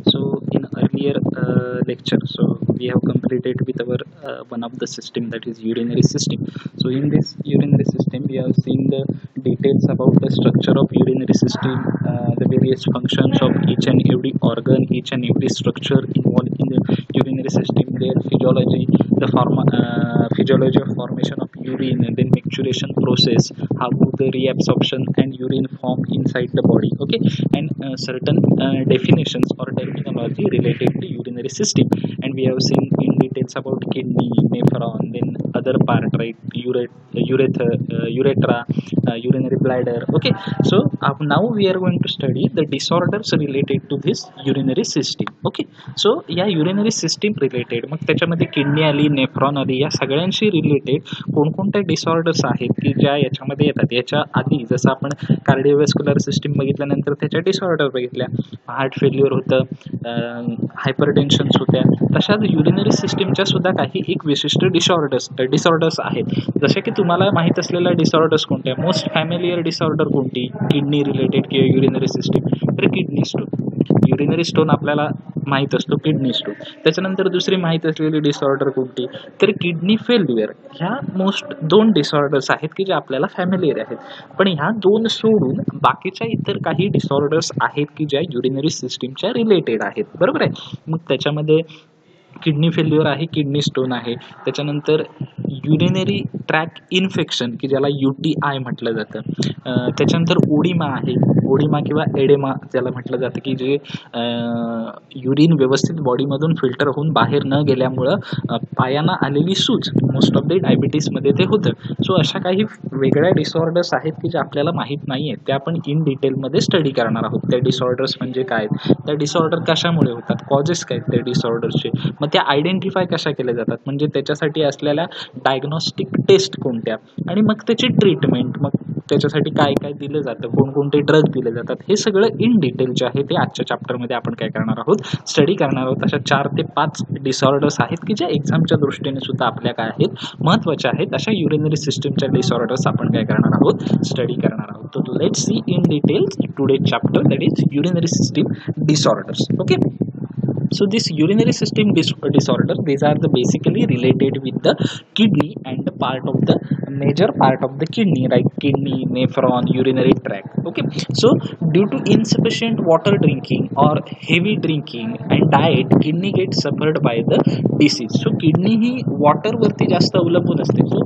So in earlier lecture, so we have completed with our one of the system, that is urinary system. So in this urinary system we have seen the details about the structure of urinary system, the various functions of each and every organ, each and every structure involved in the urinary system, their physiology, the physiology of formation of urine, and then micturition process, how the reabsorption and urine form inside the body. Okay, and certain definitions or terminology related to urinary system. And we have seen in details about kidney, nephron, then other part, right? Urethra, urinary bladder. Okay, so now we are going to study the disorders related to this urinary system. Okay, so या urinary system related मग त्याच्यामध्ये kidney आली, nephron आली, या सगळ्यांशी related कोणकोणत्या disorders आहेत की ज्या याच्यामध्ये येतात. याच्या आधी जसं आपण कार्डिओव्हास्क्युलर सिस्टीम बघितल्यानंतर त्याच्या डिसऑर्डर बघितल्या, हार्ट फेल्युअर होतं, हायपरटेन्शन्स होत्या, तशाच युरिनरी सिस्टीमच्या सुद्धा काही एक विशिष्ट डिसऑर्डर्स आहेत. जसे की तुम्हाला माहीत असलेल्या डिसऑर्डर्स कोणत्या, मोस्ट फॅमिलियर डिसऑर्डर कोणती किडनी रिलेटेड किंवा युरिनरी सिस्टीम, तर किडनी स्टोन. युरिनरी स्टोन आपल्याला माहीत असतो, किडनी स्टोन. त्याच्यानंतर दुसरी माहीत असलेली डिसऑर्डर कोणती, तर किडनी फेल्युअर. ह्या मोस्ट दोन डिसऑर्डर्स आहेत की जे आपल्याला फॅमिलियर आहेत. पण ह्या दोन सोडून बाकीच्या इतर काही डिसऑर्डर्स आहेत की ज्या युरिनरी सिस्टीमच्या रिलेटेड आहेत, बरोबर आहे. मग त्याच्यामध्ये किडनी फेल्युअर आहे, किडनी स्टोन आहे, त्याच्यानंतर युरिनरी ट्रॅक इन्फेक्शन की ज्याला UTI म्हटलं जातं, त्याच्यानंतर ओडिमा आहे, ओडिमा किंवा एडेमा ज्याला म्हटलं जातं, की जे युरिन व्यवस्थित बॉडीमधून फिल्टर होऊन बाहेर न गेल्यामुळं पायांना आलेली सूज, मोस्ट ऑफ द डायबिटीसमध्ये ते होतं. सो अशा काही वेगळ्या डिसऑर्डर्स आहेत की जे आपल्याला माहीत नाही आहेत, त्या आपण इन डिटेलमध्ये स्टडी करणार आहोत. त्या डिसऑर्डर्स म्हणजे काय, त्या डिसऑर्डर कशामुळे होतात, कॉजेस काय त्या डिसऑर्डर्सचे, मग त्या आयडेंटिफाय कशा केल्या जातात, म्हणजे त्याच्यासाठी असलेल्या डायग्नॉस्टिक टेस्ट कोणत्या, आणि मग त्याची ट्रीटमेंट, मग त्याच्यासाठी काय काय दिलं जातं, कोणकोणते ड्रग दिले जातात, हे सगळं इन डिटेल जे आहे ते आजच्या चॅप्टरमध्ये आपण काय करणार आहोत, स्टडी करणार आहोत. अशा 4 ते 5 डिसऑर्डर्स आहेत की ज्या एक्झामच्या दृष्टीने सुद्धा आपल्या काय आहेत, महत्त्वाच्या आहेत. अशा युरिनरी सिस्टीमच्या डिसऑर्डर्स आपण काय करणार आहोत, स्टडी करणार आहोत. तर let's see in details today chapter, that is urinary system disorders. Okay, so this urinary system disorder, these are the basically related with the kidney and the part of the major part of the kidney, right? Kidney, nephron, urinary tract. Okay, so due to insufficient water drinking or heavy drinking and diet, kidney gets suffered by the disease. So kidney he water वरती जास्त अवलंबून असते. so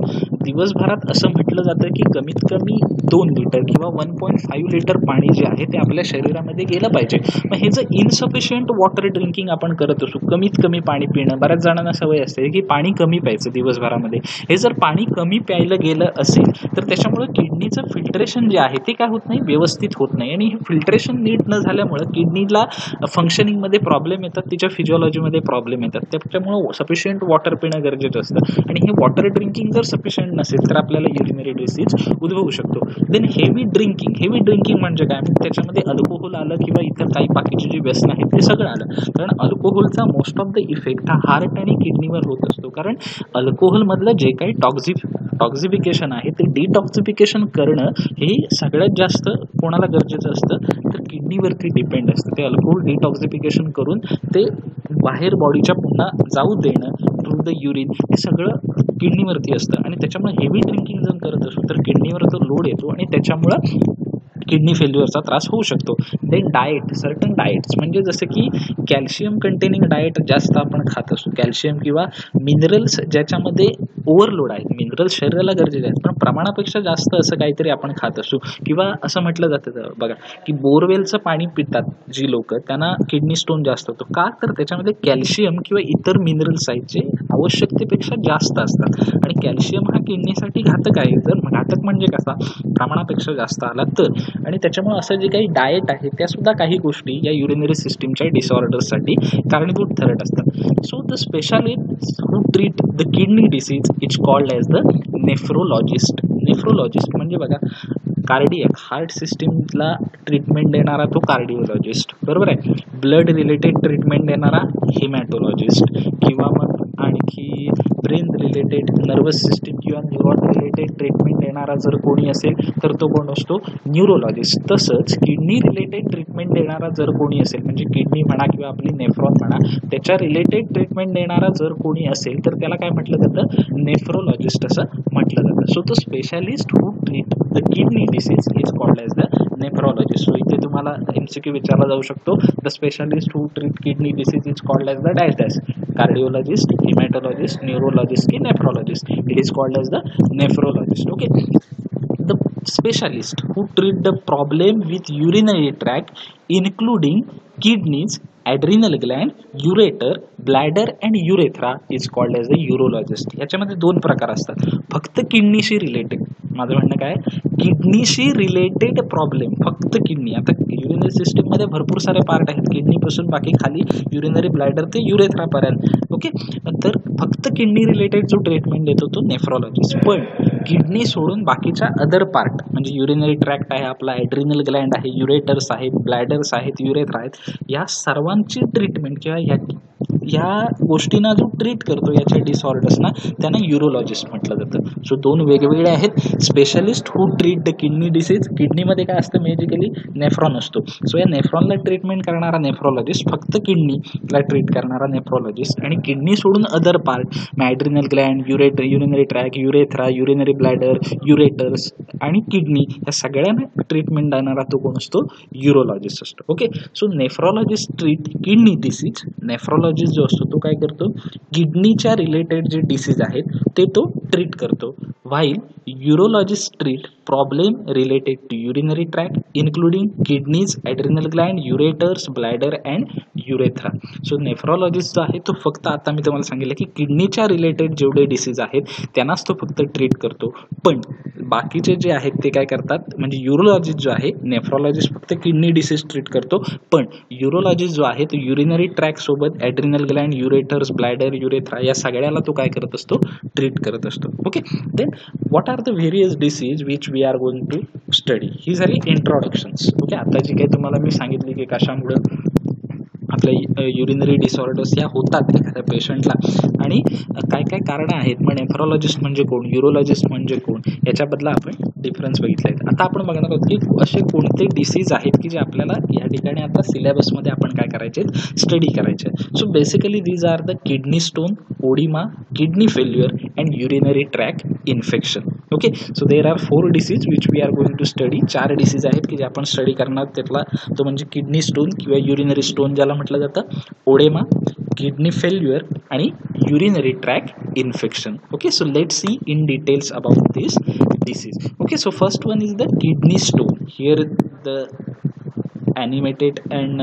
दिवसभरात असं म्हटलं जातं की कमीत कमी 2 लिटर किंवा 1.5 लिटर पाणी जे आहे ते आपल्या शरीरामध्ये गेलं पाहिजे. मग हे जर इनसफिशियंट वॉटर ड्रिंकिंग आपण करत असू, कमीत कमी पाणी पिणं, बऱ्याच जणांना सवय असते की पाणी कमी प्यायचं दिवसभरामध्ये, हे जर पाणी कमी प्यायलं गेलं असेल तर त्याच्यामुळे किडनीचं फिल्ट्रेशन जे आहे ते काय होत नाही, व्यवस्थित होत नाही. आणि हे फिल्ट्रेशन नीट न झाल्यामुळं किडनीला फंक्शनिंगमध्ये प्रॉब्लेम येतात, तिच्या फिजिओलॉजीमध्ये प्रॉब्लेम येतात. त्याच्यामुळं सफिशियंट वॉटर पिणं गरजेचं असतं. आणि हे वॉटर ड्रिंकिंग जर सफिशियंट नसेल तर आपल्याला युरिनरी डिसीज उद्भवू शकतो. देन हेवी ड्रिंकिंग म्हणजे काय, त्याच्यामध्ये अल्कोहोल आलं किंवा इतर काही बाकीची जी व्यसन आहेत ते सगळं आलं. कारण अल्कोहोलचा मोस्ट ऑफ द इफेक्ट हा हार्ट आणि किडनीवर होत असतो. कारण अल्कोहोलमधलं जे काही टॉक्झिफिकेशन आहे ते डिटॉक्झिफिकेशन करणं हे सगळ्यात जास्त कोणाला गरजेचं असतं, तर किडनीवरती डिपेंड असतं. ते अल्कोहोल डिटॉक्झिफिकेशन करून ते बाहेर बॉडीच्या पुन्हा जाऊ देणं थ्रू द युरिन, हे सगळं किडनीवरती असतं. आणि त्याच्यामुळे हेवी ड्रिंकिंग जर करत असू तर किडनीवर तो लोड येतो आणि त्याच्यामुळं किडनी फेल्युअरचा त्रास होऊ शकतो. देन डाएट, सर्टन डाएट्स म्हणजे जसं की कॅल्शियम कंटेनिंग डाएट जास्त आपण खात असतो, कॅल्शियम किंवा मिनरल्स ज्याच्यामध्ये ओव्हरलोड आहेत, मिनरल्स शरीराला गरजेचे आहेत पण प्रमाणापेक्षा जास्त असं काहीतरी आपण खात असू. किंवा असं म्हटलं जातं बघा की बोरवेलचं पाणी पितात जी लोक, त्यांना किडनी स्टोन जास्त होतो. का, तर त्याच्यामध्ये कॅल्शियम किंवा इतर मिनरल्स आहेत जे आवश्यकतेपेक्षा जास्त असतात. आणि कॅल्शियम हा किडनीसाठी घातक आहे. जर घातक म्हणजे कसा, प्रमाणापेक्षा जास्त आला तर. आणि त्याच्यामुळे असं जे काही डाएट आहे त्या सुद्धा काही गोष्टी या युरिनरी सिस्टीमच्या डिसऑर्डर्ससाठी कारणीभूत ठरत असतात. So the specialist who treat the kidney disease is called as the nephrologist. Nephrologist म्हणजे बघा कार्डियक, हार्ट सिस्टीमला ट्रीटमेंट देणारा तो कार्डिओलॉजिस्ट, बरोबर आहे. ब्लड रिलेटेड ट्रीटमेंट देणारा हेमॅटोलॉजिस्ट, किंवा मग आणखी ब्रेन रिलेटेड, नर्वस सिस्टीम किंवा न्यूरॉन रिलेटेड ट्रीटमेंट देणारा जर कोणी असेल तर तो कोण असतो, न्यूरोलॉजिस्ट. तसंच किडनी रिलेटेड ट्रीटमेंट देणारा जर कोणी असेल, म्हणजे किडनी म्हणा किंवा आपली नेफ्रॉन म्हणा, त्याच्या रिलेटेड ट्रीटमेंट देणारा जर कोणी असेल तर त्याला काय म्हटलं जातं, नेफ्रोलॉजिस्ट असं म्हटलं जातं. So the specialist who treat the kidney disease is called as the nephrologist. So इथे तुम्हाला MCQ विचारला जाऊ शकतो, the specialist who treat kidney disease is called as the dash dash, cardiologist, haematologist, neurologist की nephrologist. It is called as the nephrologist. Okay, the specialist who treat the problem with urinary tract including kidneys, adrenal gland, ureter, bladder and urethra is called as the urologist. याच्यामध्ये दोन प्रकार असतात, फक्त किडनीशी related. माझं म्हणणं काय, किडनीशी related problem फक्त kidney. आता युरिनरी सिस्टीम मध्ये भरपूर सारे पार्ट आहेत, किडनी पासून बाकी खाली युरिनरी ब्लॅडर ते युरेथ्रा पर्यंत. ओके, तर फक्त किडनी रिलेटेड जो ट्रीटमेंट देतो तो नेफ्रोलॉजिस्ट. पण किडनी सोडून बाकीच्या अदर पार्ट म्हणजे युरिनरी ट्रॅक्ट आहे आपला, ॲड्रिनल ग्लँड आहे, युरेटर्स आहेत, ब्लॅडर्स आहेत, युरेथ्रा आहेत, या सर्वांची ट्रीटमेंट किंवा या गोष्टींना जो ट्रीट करतो याच्या डिसऑर्डर्सना त्यांना युरोलॉजिस्ट म्हटलं जातं. सो दोन वेगवेगळे आहेत. Specialist who treat the kidney disease, किडनीमध्ये काय असतं, मेडिकली नेफ्रॉन असतो. सो या नेफ्रॉनला ट्रीटमेंट करणारा नेफ्रोलॉजिस्ट, फक्त किडनीला ट्रीट करणारा नेफ्रोलॉजिस्ट, आणि किडनी सोडून other part, adrenal gland, urinary tract, urethra, urinary bladder, ureters आणि किडनी, या सगळ्यांना ट्रीटमेंट देणारा तो कोण असतो, युरोलॉजिस्ट असतो. Okay, so nephrologist treat kidney disease. Nephrologist जो असतो तो काय करतो, किडनीच्या रिलेटेड जे डिसीज आहेत ते तो ट्रीट करतो, while urologist treat problem related to urinary tract including kidneys, adrenal gland, ureters, bladder and urethra. So nephrologist जो आहे तो फक्त, आता मी तुम्हाला सांगितलं की किडनीच्या रिलेटेड जेवढे डिसीज आहेत त्यांनाच तो फक्त ट्रीट करतो. पण बाकीचे जे आहेत ते काय करतात, म्हणजे युरोलॉजिस्ट जो आहे, नेफ्रोलॉजिस्ट फक्त किडनी डिसीज ट्रीट करतो, पण युरोलॉजिस्ट जो आहे तो युरिनरी ट्रॅक सोबत adrenal gland, ureters, bladder, urethra या सगळ्याला तो काय करत असतो, ट्रीट करत असतो. Okay, then what are the various disease which we are going to study. ही झाली इंट्रोडक्शन्स. ओके, आता जी काही तुम्हाला मी सांगितली की कशामुळे आपल्या युरिनरी डिसऑर्डर्स या होतात एखाद्या पेशंटला आणि काय काय कारणं आहेत, मग नेफ्रोलॉजिस्ट म्हणजे कोण, युरोलॉजिस्ट म्हणजे कोण, याच्याबद्दल आपण डिफरन्स बघितले आहेत. आता आपण बघणार आहोत की असे कोणते डिसीज आहेत की जे आपल्याला या ठिकाणी आता सिलेबसमध्ये आपण काय करायचे, स्टडी करायचे. So basically these are the kidney stone, oedema, kidney failure and urinary track infection. Okay, so there are 4 disease which we are going to study. 4 disease आहेत की जे आपण स्टडी करणार. त्यातला तो म्हणजे किडनी स्टोन किंवा युरिनरी स्टोन ज्याला म्हटलं जातं, ओडेमा, किडनी फेल्युअर आणि urinary track infection. Okay, so let's see in details about this disease. Okay, so first one is the kidney stone. Here the animated and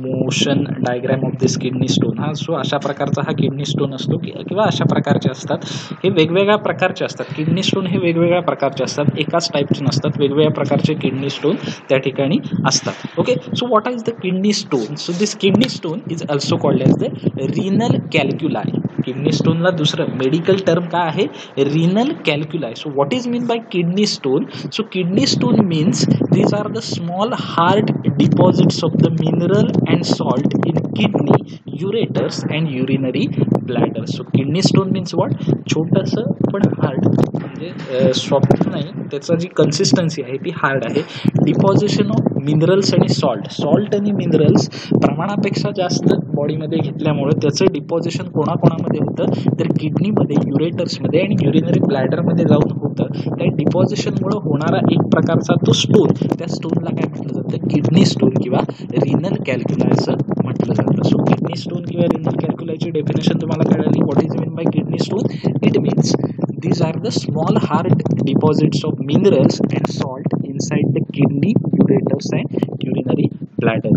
motion diagram of this kidney stone. हा, so अशा प्रकारचा हा kidney stone असतो किंवा अशा प्रकारचे असतात. हे वेगवेगळ्या प्रकारचे असतात. किडनी स्टोन हे वेगवेगळ्या प्रकारचे असतात, एकाच टाईपचे नसतात. वेगवेगळ्या प्रकारचे किडनी स्टोन त्या ठिकाणी असतात. Okay, so what is the kidney stone. So this kidney stone is also called as the renal calculi. Kidney स्टोनला दुसरं मेडिकल टर्म काय आहे, renal calculi. So what is mean by kidney stone. So kidney stone means these are the small hard deposits of the mineral and salt in kidney, ureters and urinary bladder. So kidney stone means what, छोटंसं पण hard, म्हणजे soft नाही, त्याचा जी consistency आहे ती hard आहे. Deposition of minerals आणि salt आणि मिनरल्स प्रमाणापेक्षा जास्त बॉडीमध्ये घेतल्यामुळे त्याचं डिपॉझिशन कोणाकोणामध्ये होतं, तर किडनीमध्ये, युरेटर्समध्ये आणि युरिनरी ब्लॅडरमध्ये जाऊन होतं. त्या डिपॉझिशनमुळे होणारा एक प्रकारचा तो स्टोन, त्या स्टोनला काय म्हटलं जातं, किडनी स्टोन किंवा रिनल कॅल्क्युलाय असं म्हटलं जातं. सो किडनी स्टोन किंवा रिनल कॅल्क्युलायची डेफिनेशन तुम्हाला कळाली. What is mean by kidney stone. It means these are the small hard deposits of minerals and salt inside the kidney, ureters and urinary bladder.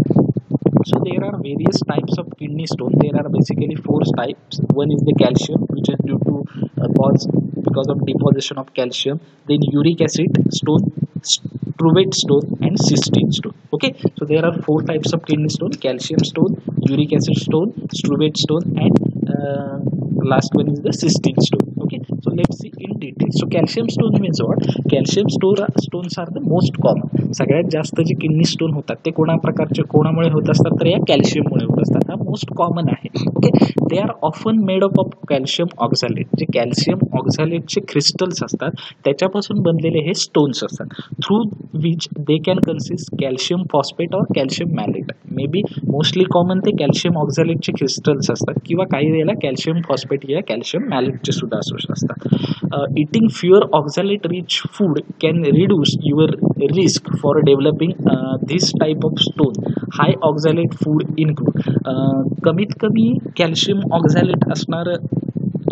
So there are various types of kidney stone. There are basically 4 types. One is the calcium, which is due to because of deposition of calcium. Then uric acid stone, struvate stone and cystine stone. Okay, so there are 4 types of kidney stone: calcium stone, uric acid stone, struvate stone and last one is the cystine stone. Okay, so let's see in detail. Okay, so calcium stone means what? Calcium stones are the most common. सगळ्यात जास्त जे kidney stone होतात ते कोणामुळे होत असतात? तर या कॅल्शियममुळे होत असतात. हा मोस्ट कॉमन आहे. Okay, they are often made up of calcium oxalate. जे कॅल्शियम ऑक्झॅलेटचे क्रिस्टल्स असतात त्याच्यापासून बनलेले हे स्टोन्स असतात. Through which they can consist calcium phosphate और calcium malate. May be mostly common ते कॅल्शियम ऑक्झॅलेटचे क्रिस्टल्स असतात किंवा काही वेळेला कॅल्शियम फॉस्फेट या कॅल्शियम मॅलेटचे सुद्धा असू शकतात. Eating fewer oxalate rich food can reduce your risk for developing this type of stone. High oxalate food include. कमीत कमी कॅल्शियम ऑक्झॅलेट असणारं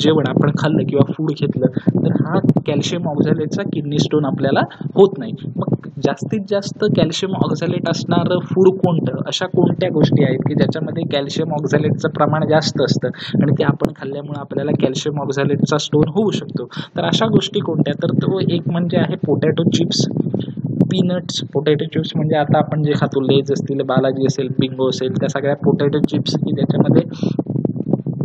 जेवण आपण खाल्लं किंवा फूड घेतलं तर हा कॅल्शियम ऑक्झॅलेटचा किडनी स्टोन आपल्याला होत नाही. मग जास्तीत जास्त कॅल्शियम ऑक्झॅलेट असणारं फूड कोणतं? अशा कोणत्या गोष्टी आहेत की ज्याच्यामध्ये कॅल्शियम ऑक्झॅलेटचं प्रमाण जास्त असतं आणि ते आपण खाल्ल्यामुळे आपल्याला कॅल्शियम ऑक्झॅलेटचा स्टोन होऊ शकतो? तर अशा गोष्टी कोणत्या? तर तो एक म्हणजे आहे potato chips, peanuts. Potato chips म्हणजे आता आपण जे खातो, लेज असतील, बालाजी असेल, बिंगो असेल, त्या सगळ्या पोटॅटो चिप्स की ज्याच्यामध्ये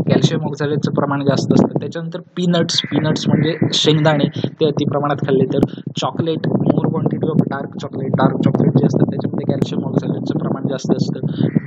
कॅल्शियम ऑक्झॅलेटचं प्रमाण जास्त असतं. त्याच्यानंतर पीनट्स म्हणजे शेंगदाणे, ते अति प्रमाणात खाल्ले तर. Chocolate, more quantity of dark chocolate जे असतात त्याच्यामध्ये कॅल्शियम ऑक्झॅलेटचं प्रमाण जास्त असतं.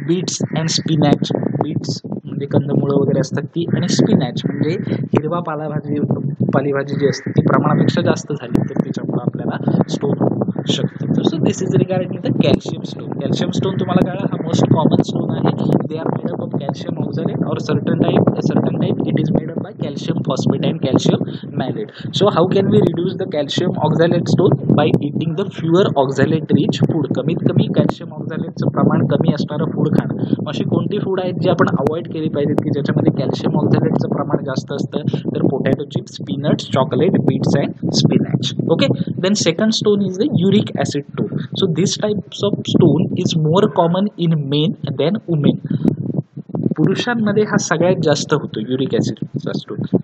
Beats and spinach. बीट्स म्हणजे कंदमुळं वगैरे असतात ती, आणि स्पिनॅच म्हणजे हिरवा पालेभाजी जी असते ती प्रमाणापेक्षा जास्त झाली तर त्याच्यामुळे आपल्याला स्टोन होऊ शकतं. So this is regarding the calcium stone. Calcium stone तुम्हाला कळलं, हा मोस्ट कॉमन स्टोन आहे. They are made up of calcium oxalate और certain type it is made up by calcium phosphate and calcium malate. So how can we reduce the calcium oxalate stone? By eating the fewer oxalate rich food. कमीत कमी calcium ऑक्झॅलेटचं प्रमाण कमी असणारं food खाणं. अशी कोणती food आहेत जी आपण अवॉइड केली पाहिजेत की ज्याच्यामध्ये कॅल्शियम ऑक्झॅलेटचं प्रमाण जास्त असतं? तर potato chips, peanuts, chocolate, beets and spinach. Okay, then second stone is the uric acid stone. So this types of stone is more common in men than women. पुरुषांमध्ये हा सगळ्यात जास्त होतो युरिक ॲसिडचा स्टोन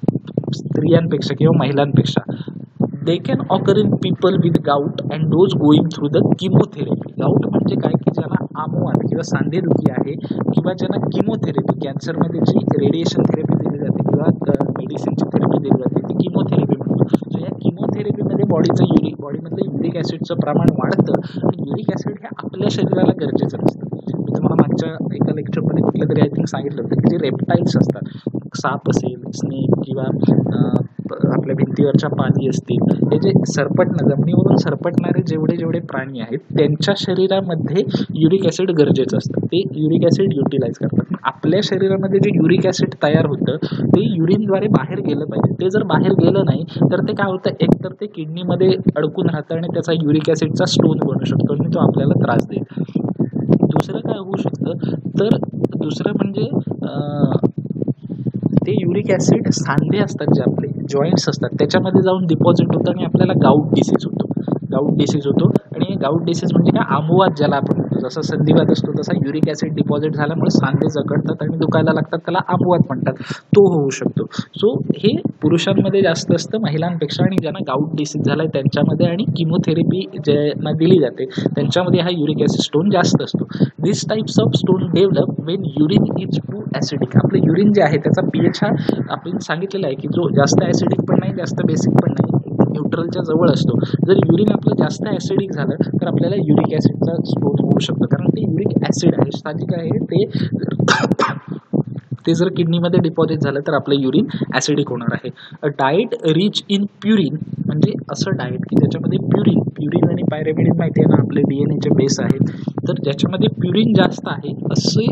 स्त्रियांपेक्षा किंवा महिलांपेक्षा. They can occur in people with gout and those going through the chemotherapy. Gout म्हणजे काय की ज्यांना आमवात किंवा सांधेदुखी आहे किंवा ज्यांना किमोथेरपी, कॅन्सरमध्ये जी रेडिएशन थेरपी दिली जाते किंवा मेडिसिनची थेरपी दिली जाते ती किमोथेरपी म्हणतो. सो या किमोथेरपीमध्ये बॉडीमधलं युरिक ॲसिडचं प्रमाण वाढतं आणि युरिक ॲसिड हे आपल्या शरीराला गरजेचं नसतं. मी तुम्हाला मागच्या एका लेक्चरमध्ये कुठलं तरी आय थिंक सांगितलं होतं की जे रेप्टाईल्स असतात, साप असेल, स्नेक किंवा आपल्या भिंतीवरच्या पाणी असतील, हे जे जमिनीवरून सरपटणारे जेवढे प्राणी आहेत त्यांच्या शरीरामध्ये युरिक ॲसिड गरजेचं असतं. ते युरिक ॲसिड युटिलाइज करतात. आपल्या शरीरामध्ये जे युरिक ॲसिड तयार होतं ते युरिनद्वारे बाहेर गेलं पाहिजे. ते जर बाहेर गेलं नाही तर ते काय होतं, एकतर ते किडनीमध्ये अडकून राहतं आणि त्याचा युरिक ॲसिडचा स्टोन बनू शकतो आणि तो आपल्याला त्रास देईल. दुसरं काय होऊ शकतं, तर दुसरं म्हणजे ते युरिक ॲसिड सांधे असतात जे आपले जॉईंट्स असतात त्याच्यामध्ये जाऊन डिपॉझिट होतं आणि आपल्याला गाऊट डिसीज होतो. आणि गाऊट डिसीज म्हणजे काय, आमुवात ज्याला आपण म्हणतो. जसा संधिवात असतो तसा युरिक ॲसिड डिपॉझिट झाल्यामुळे सांधे जखडतात आणि दुखायला लागतात, त्याला आमुवात म्हणतात, तो होऊ शकतो. सो हे पुरुषांमध्ये जास्त असतं महिलांपेक्षा, आणि ज्यांना गाऊट डिसीज झालाय त्यांच्यामध्ये आणि किमोथेरपी ज्यांना दिली जाते त्यांच्यामध्ये हा युरिक ॲसिड स्टोन जास्त असतो. This types of stone develop when urine is too acidic. आपलं युरिन जे आहे त्याचा पीएच हा आपण सांगितलेला आहे की जो जास्त ॲसिडिक पण नाही जास्त बेसिक पण नाही, न्यूट्रलच्या जवळ असतो. जर युरिन आपलं जास्त ॲसिडिक झालं तर आपल्याला युरिक ॲसिडचा स्टोन होऊ शकतो, कारण ते युरिक ॲसिड आहे, साहजिक आहे ते जर किडनीमध्ये डिपॉझिट झालं तर आपलं युरिन ॲसिडिक होणार आहे. अ डाएट रिच इन प्युरिन म्हणजे असं डाएट की ज्याच्यामध्ये प्युरिन आणि पायरिमिडिन माहिती आहे ना, आपले DNA बेस आहेत, तर ज्याच्यामध्ये प्युरिन जास्त आहे असे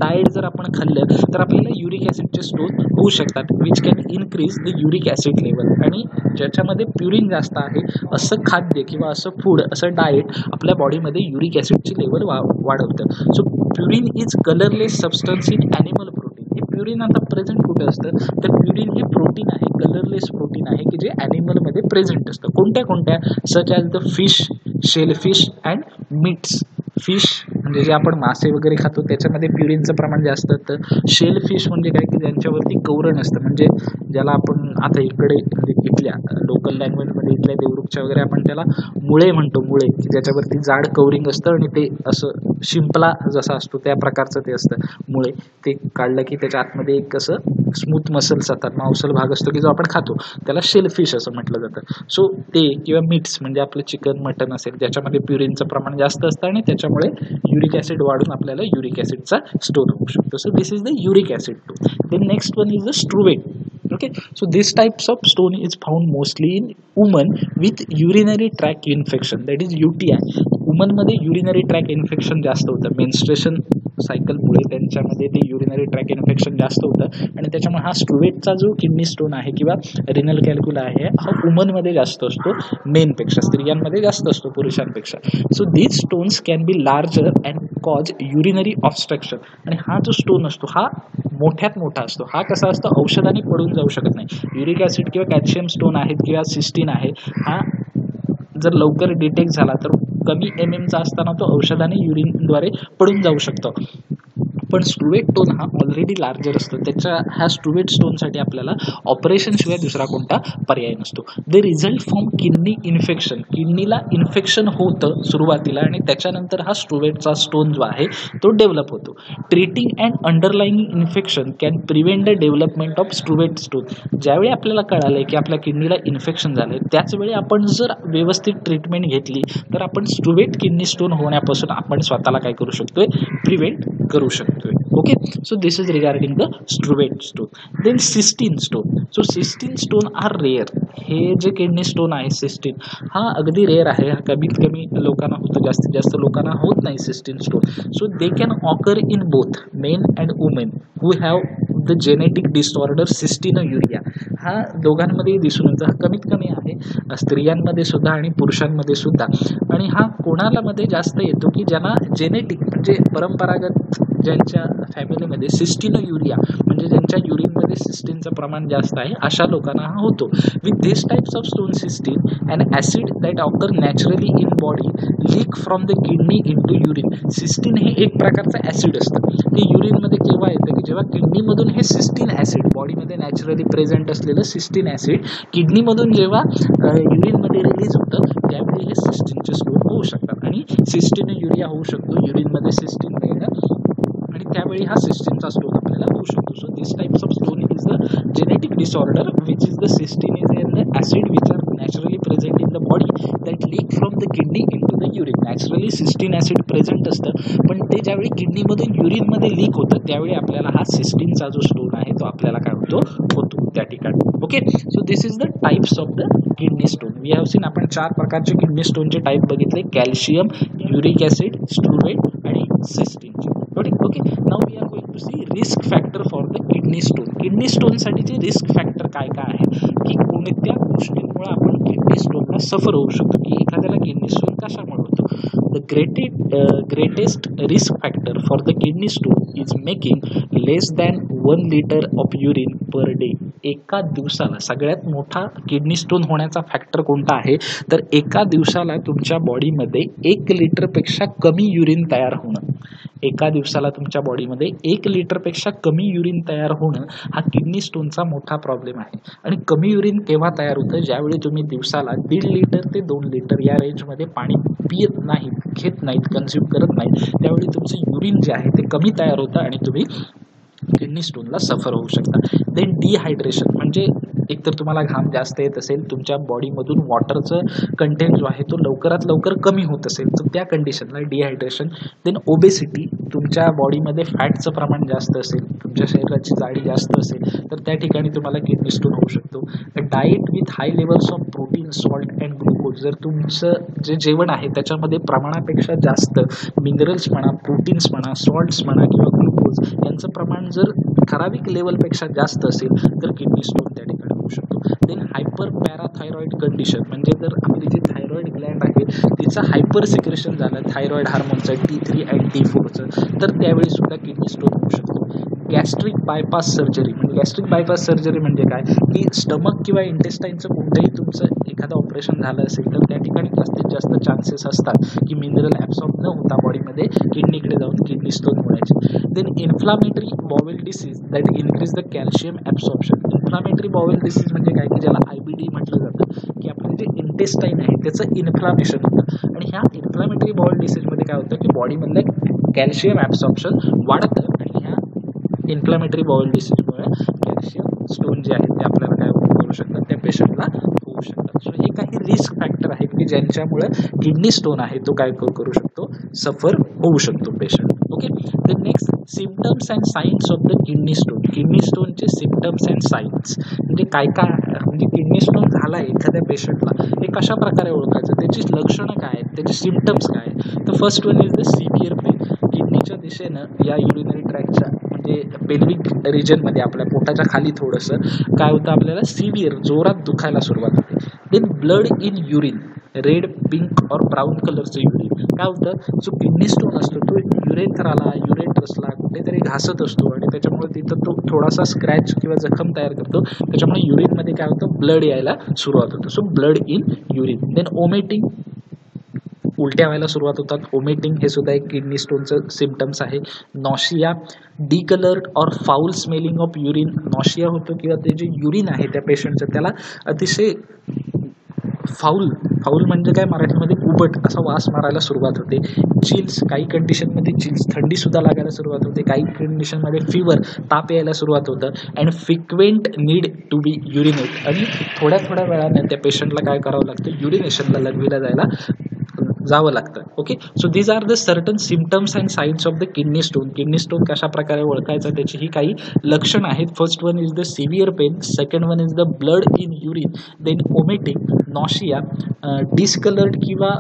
डाएट जर आपण खाल्लं तर आपल्याला युरिक ॲसिडचे स्टोन होऊ शकतात, which can increase the uric acid level. आणि ज्याच्यामध्ये प्युरिन जास्त आहे असं खाद्य किंवा असं फूड, असं डाएट आपल्या बॉडीमध्ये युरिक ॲसिडची लेवल वाढवतं. So purine is colourless substance in animal protein. हे प्युरिन आता प्रेझेंट कुठे असतं, तर प्युरिन हे प्रोटीन आहे, कलरलेस प्रोटीन आहे की जे ॲनिमलमध्ये प्रेझेंट असतं. कोणत्या सच as the fish, shellfish and meats. Fish म्हणजे जे आपण मासे वगैरे खातो त्याच्यामध्ये प्युरिनचं प्रमाण जास्त असतं. शेलफिश म्हणजे काय की ज्यांच्यावरती कवरण असतं, म्हणजे ज्याला आपण आता इकडे इथल्या लोकल लँग्वेजमध्ये इथल्या देवरूखच्या वगैरे आपण त्याला मुळे म्हणतो, मुळे, की ज्याच्यावरती जाड कवरिंग असतं आणि ते असं शिंपला जसा असतो त्या प्रकारचं ते असतं मुळे. ते काढलं की त्याच्या आतमध्ये एक असं स्मूथ मसल्स असतात, मांसल भाग असतो की जो आपण खातो, त्याला शेलफिश असं म्हटलं जातं. सो ते किंवा मीट्स म्हणजे आपलं चिकन मटन असेल ज्याच्यामध्ये प्युरिनचं प्रमाण जास्त असतं आणि त्याच्यामुळे युरिक ॲसिड वाढून आपल्याला युरिक ॲसिडचा स्टोन होऊ शकतो. So this is the uric acid stone. Then next one is the struvite. Okay, so this types of stone is found mostly in women with urinary tract infection, that is UTI. Woman मध्ये urinary track infection जास्त होतं, menstruation सायकलमुळे त्यांच्यामध्ये ते urinary track infection जास्त होतं आणि त्याच्यामुळे हा स्ट्रुवेटचा जो किडनी स्टोन आहे किंवा रिनल कॅल्क्युला आहे हा वुमनमध्ये जास्त असतो, मेनपेक्षा, स्त्रियांमध्ये जास्त असतो पुरुषांपेक्षा. So these stones can be larger and cause urinary obstruction. आणि हा जो स्टोन असतो हा मोठ्यात मोठा असतो. हा कसा असतो, औषधाने पडून जाऊ शकत नाही. युरिक ॲसिड किंवा कॅल्शियम स्टोन आहेत किंवा सिस्टीन आहे, हा जर लवकर डिटेक्ट झाला तर कमी चा असताना तो औषधाने युरिनद्वारे पडून जाऊ शकतो. पण स्ट्रुवेट स्टोन हा ऑलरेडी लार्जर असतो, त्याच्या ह्या स्ट्रुवेट स्टोनसाठी आपल्याला ऑपरेशन शिवाय दुसरा कोणता पर्याय नसतो. The result from kidney infection. किडनीला इन्फेक्शन होतं सुरुवातीला आणि त्याच्यानंतर हा स्ट्रुवेटचा स्टोन जो आहे तो डेव्हलप होतो. Treating and underlying infection can prevent the development of struvite stone. ज्यावेळी आपल्याला कळालं की आपल्या किडनीला इन्फेक्शन झालं त्याचवेळी आपण जर व्यवस्थित ट्रीटमेंट घेतली तर आपण स्ट्रुवेट किडनी स्टोन होण्यापासून आपण स्वतःला काय करू शकतोय, प्रिव्हेंट करू शकतो. Okay, so this is regarding the struvate stone. Then cystine stone. So cystine stone are rare. हे जे किडनी स्टोन आहे सिस्टीन हा अगदी रेअर आहे, हा कमीत कमी लोकांना होतो, जास्तीत जास्त लोकांना होत नाही cystine stone. So they can occur in both men and women who have the genetic disorder cystinuria. हा दोघांमध्ये दिसून येतो, हा कमीत कमी आहे स्त्रियांमध्ये सुद्धा आणि पुरुषांमध्ये सुद्धा. आणि हा कोणाला मध्ये जास्त येतो की ज्यांना जेनेटिक म्हणजे परंपरागत ज्यांच्या फॅमिलीमध्ये सिस्टिनोयुरिया म्हणजे ज्यांच्या युरिनमध्ये सिस्टीनचं प्रमाण जास्त आहे अशा लोकांना हा होतो. With this types of stone cystine and acid that occur naturally in body leak from the kidney into urine. Cystine हे एक प्रकारचं ॲसिड असतं, ते युरिनमध्ये केव्हा येतं की जेव्हा किडनीमधून हे सिस्टीन ॲसिड बॉडीमध्ये नॅचरली प्रेझेंट असलेलं सिस्टीन ॲसिड किडनीमधून जेव्हा युरिनमध्ये रिलीज होतं त्यावेळी हे सिस्टीनचे स्टोन होऊ शकतात आणि सिस्टिनोयुरिया होऊ शकतो, युरिनमध्ये सिस्टीन मिळणं आणि त्यावेळी हा सिस्टीनचा स्टोन आपल्याला होऊ शकतो. So this types of stone is the genetic disorder which is the cystine is and the acid which are naturally present in the body that leak from the kidney into the urine. Naturally cystine acid present असतं पण ते ज्यावेळी किडनीमधून युरिनमध्ये leak होतं त्यावेळी आपल्याला हा सिस्टीनचा जो stone आहे तो आपल्याला काय होतो त्या ठिकाणी. Okay, so this is the types of the kidney stone. We have seen आपण 4 प्रकारचे किडनी स्टोनचे टाईप बघितले, कॅल्शियम, युरिक ॲसिड, स्ट्रुवेट आणि सिस्टीनचे. Okay, now we are going to see risk factor for the kidney stone. Kidney स्टोनसाठीचे risk factor काय काय आहे की कोणत्या गोष्टींमुळे आपण किडनी स्टोनला सफर होऊ शकतो, की एखाद्याला किडनी स्टोन कशामुळे होतो. The greatest risk factor for the kidney stone is making less than 1 litre of urine per day. एका दिवसाला सगळ्यात मोठा किडनी स्टोन होण्याचा फॅक्टर कोणता आहे तर एका दिवसाला तुमच्या बॉडीमध्ये 1 लिटरपेक्षा कमी युरिन तयार होणं. एका दिवसाला तुमच्या बॉडीमध्ये 1 लिटरपेक्षा कमी युरिन तयार होणं हा किडनी स्टोनचा मोठा प्रॉब्लेम आहे. आणि कमी युरिन केव्हा तयार होतं, ज्यावेळी तुम्ही दिवसाला 1.5 लिटर ते 2 लिटर या रेंजमध्ये पाणी पित नाहीत, घेत नाहीत, कन्झ्युम करत नाहीत, त्यावेळी तुमचं युरिन जे आहे ते कमी तयार होतं आणि तुम्ही किडनी स्टोनला सफर होऊ शकता. देन डिहायड्रेशन म्हणजे एकतर तुम्हाला घाम जास्त येत असेल, तुमच्या बॉडीमधून वॉटरचं कंटेंट जो आहे तो लवकरात लवकर कमी होत असेल तर त्या कंडिशनला डिहायड्रेशन. देन ओबेसिटी, तुमच्या बॉडीमध्ये फॅटचं प्रमाण जास्त असेल, तुमच्या शरीराची जाडी जास्त असेल तर त्या ठिकाणी तुम्हाला किडनी स्टोन होऊ शकतो. Diet with high levels of protein, salt and glucose, जर तुमचं जे जेवण आहे त्याच्यामध्ये प्रमाणापेक्षा जास्त मिनरल्स म्हणा, प्रोटीन्स म्हणा, सॉल्ट्स म्हणा किंवा ग्लुकोज यांचं प्रमाण जर ठराविक लेवलपेक्षा जास्त असेल तर किडनी स्टोन त्या ठिकाणी होऊ शकतो. देन हायपर पॅराथायरॉइड कंडिशन म्हणजे जर आपली जी थायरॉइड ग्लँड आहे तिचं हायपर सिक्रेशन झालं थायरॉइड हार्मोनचं T3 आणि T4चं तर त्यावेळी सुद्धा किडनी स्टोन होऊ शकतो. गॅस्ट्रिक बायपास सर्जरी म्हणजे गॅस्ट्रिक बायपास सर्जरी म्हणजे काय की स्टमक किंवा इंटेस्टाईनचं कोणतंही तुमचं एखादं ऑपरेशन झालं असेल तर त्या ठिकाणी जास्तीत जास्त चान्सेस असतात की मिनरल ॲब्सॉर्ब न होता बॉडीमध्ये किडनीकडे जाऊन किडनी स्टोन होण्याचे. Then inflammatory bowel disease that increase the calcium absorption. Inflammatory bowel disease म्हणजे काय की ज्याला IBD म्हटलं जातं, की आपलं जे इंटेस्टाईन आहे त्याचं इन्फ्लामेशन होतं आणि ह्या इन्फ्लामेटरी बॉवेल डिसीजमध्ये काय होतं की बॉडीमधलं कॅल्शियम ॲब्सॉर्प्शन वाढतं आणि ह्या इन्फ्लामेटरी बॉवेल डिसीजमुळे कॅल्शियम स्टोन जे आहेत ते आपल्याला काय करू शकतात, त्या पेशंटला होऊ शकतात. सो हे काही रिस्क फॅक्टर आहेत की ज्यांच्यामुळे किडनी स्टोन आहे तो काय करू शकतो, सफर होऊ शकतो patient. Okay, the next symptoms and signs of the kidney stone. Kidney स्टोनचे सिम्पटम्स अँड सायन्स म्हणजे काय काय, म्हणजे किडनी स्टोन झाला आहे एखाद्या पेशंटला हे कशा प्रकारे ओळखायचं, त्याची लक्षणं काय आहेत, त्याचे सिम्पटम्स काय आहेत. तर first one is the severe pain. किडनीच्या दिशेनं या युरिनरी ट्रॅकच्या म्हणजे पेल्विक रिजनमध्ये आपल्या पोटाच्या खाली थोडंसं काय होतं, आपल्याला सिव्हिअर जोरात दुखायला सुरुवात होते. Then blood in urine, red, pink और ब्राऊन कलरचं युरिन. काय होतं, जो किडनी स्टोन असतो तो युरेथ्राला युरेट्रसला कुठेतरी घासत असतो आणि त्याच्यामुळे तिथं तो थोडासा स्क्रॅच किंवा जखम तयार करतो. त्याच्यामुळे युरिनमध्ये काय होतं, ब्लड यायला सुरुवात होतं. So blood in urine. Then vomiting, उलट्या व्हायला सुरुवात होतात. ओमेटिंग हे सुद्धा एक किडनी स्टोनचं सिम्पटम्स आहे. नॉशिया, डिकलर्ड और foul smelling of urine. Nausea होतो किंवा ते जे युरिन आहे त्या पेशंटचं त्याला अतिशय फाऊल म्हणजे काय मराठीमध्ये उबट असा वास मारायला सुरुवात होते. चिल्स, काही कंडिशनमध्ये चिल्स, थंडी सुद्धा लागायला सुरुवात होते. काही कंडिशनमध्ये फिवर, ताप यायला सुरुवात होतं. And frequent need to be युरिनेट, आणि थोड्या वेळाने त्या पेशंटला काय करावं लागतं, युरिनेशनला लघवीला जावं लागतं. Okay, so these are the certain symptoms and signs of the kidney stone. Kidney stone कशा प्रकारे ओळखायचं त्याची ही काही लक्षणं आहेत. First one is the severe pain, second one is the blood in urine, then vomiting, nausea, discoloured किंवा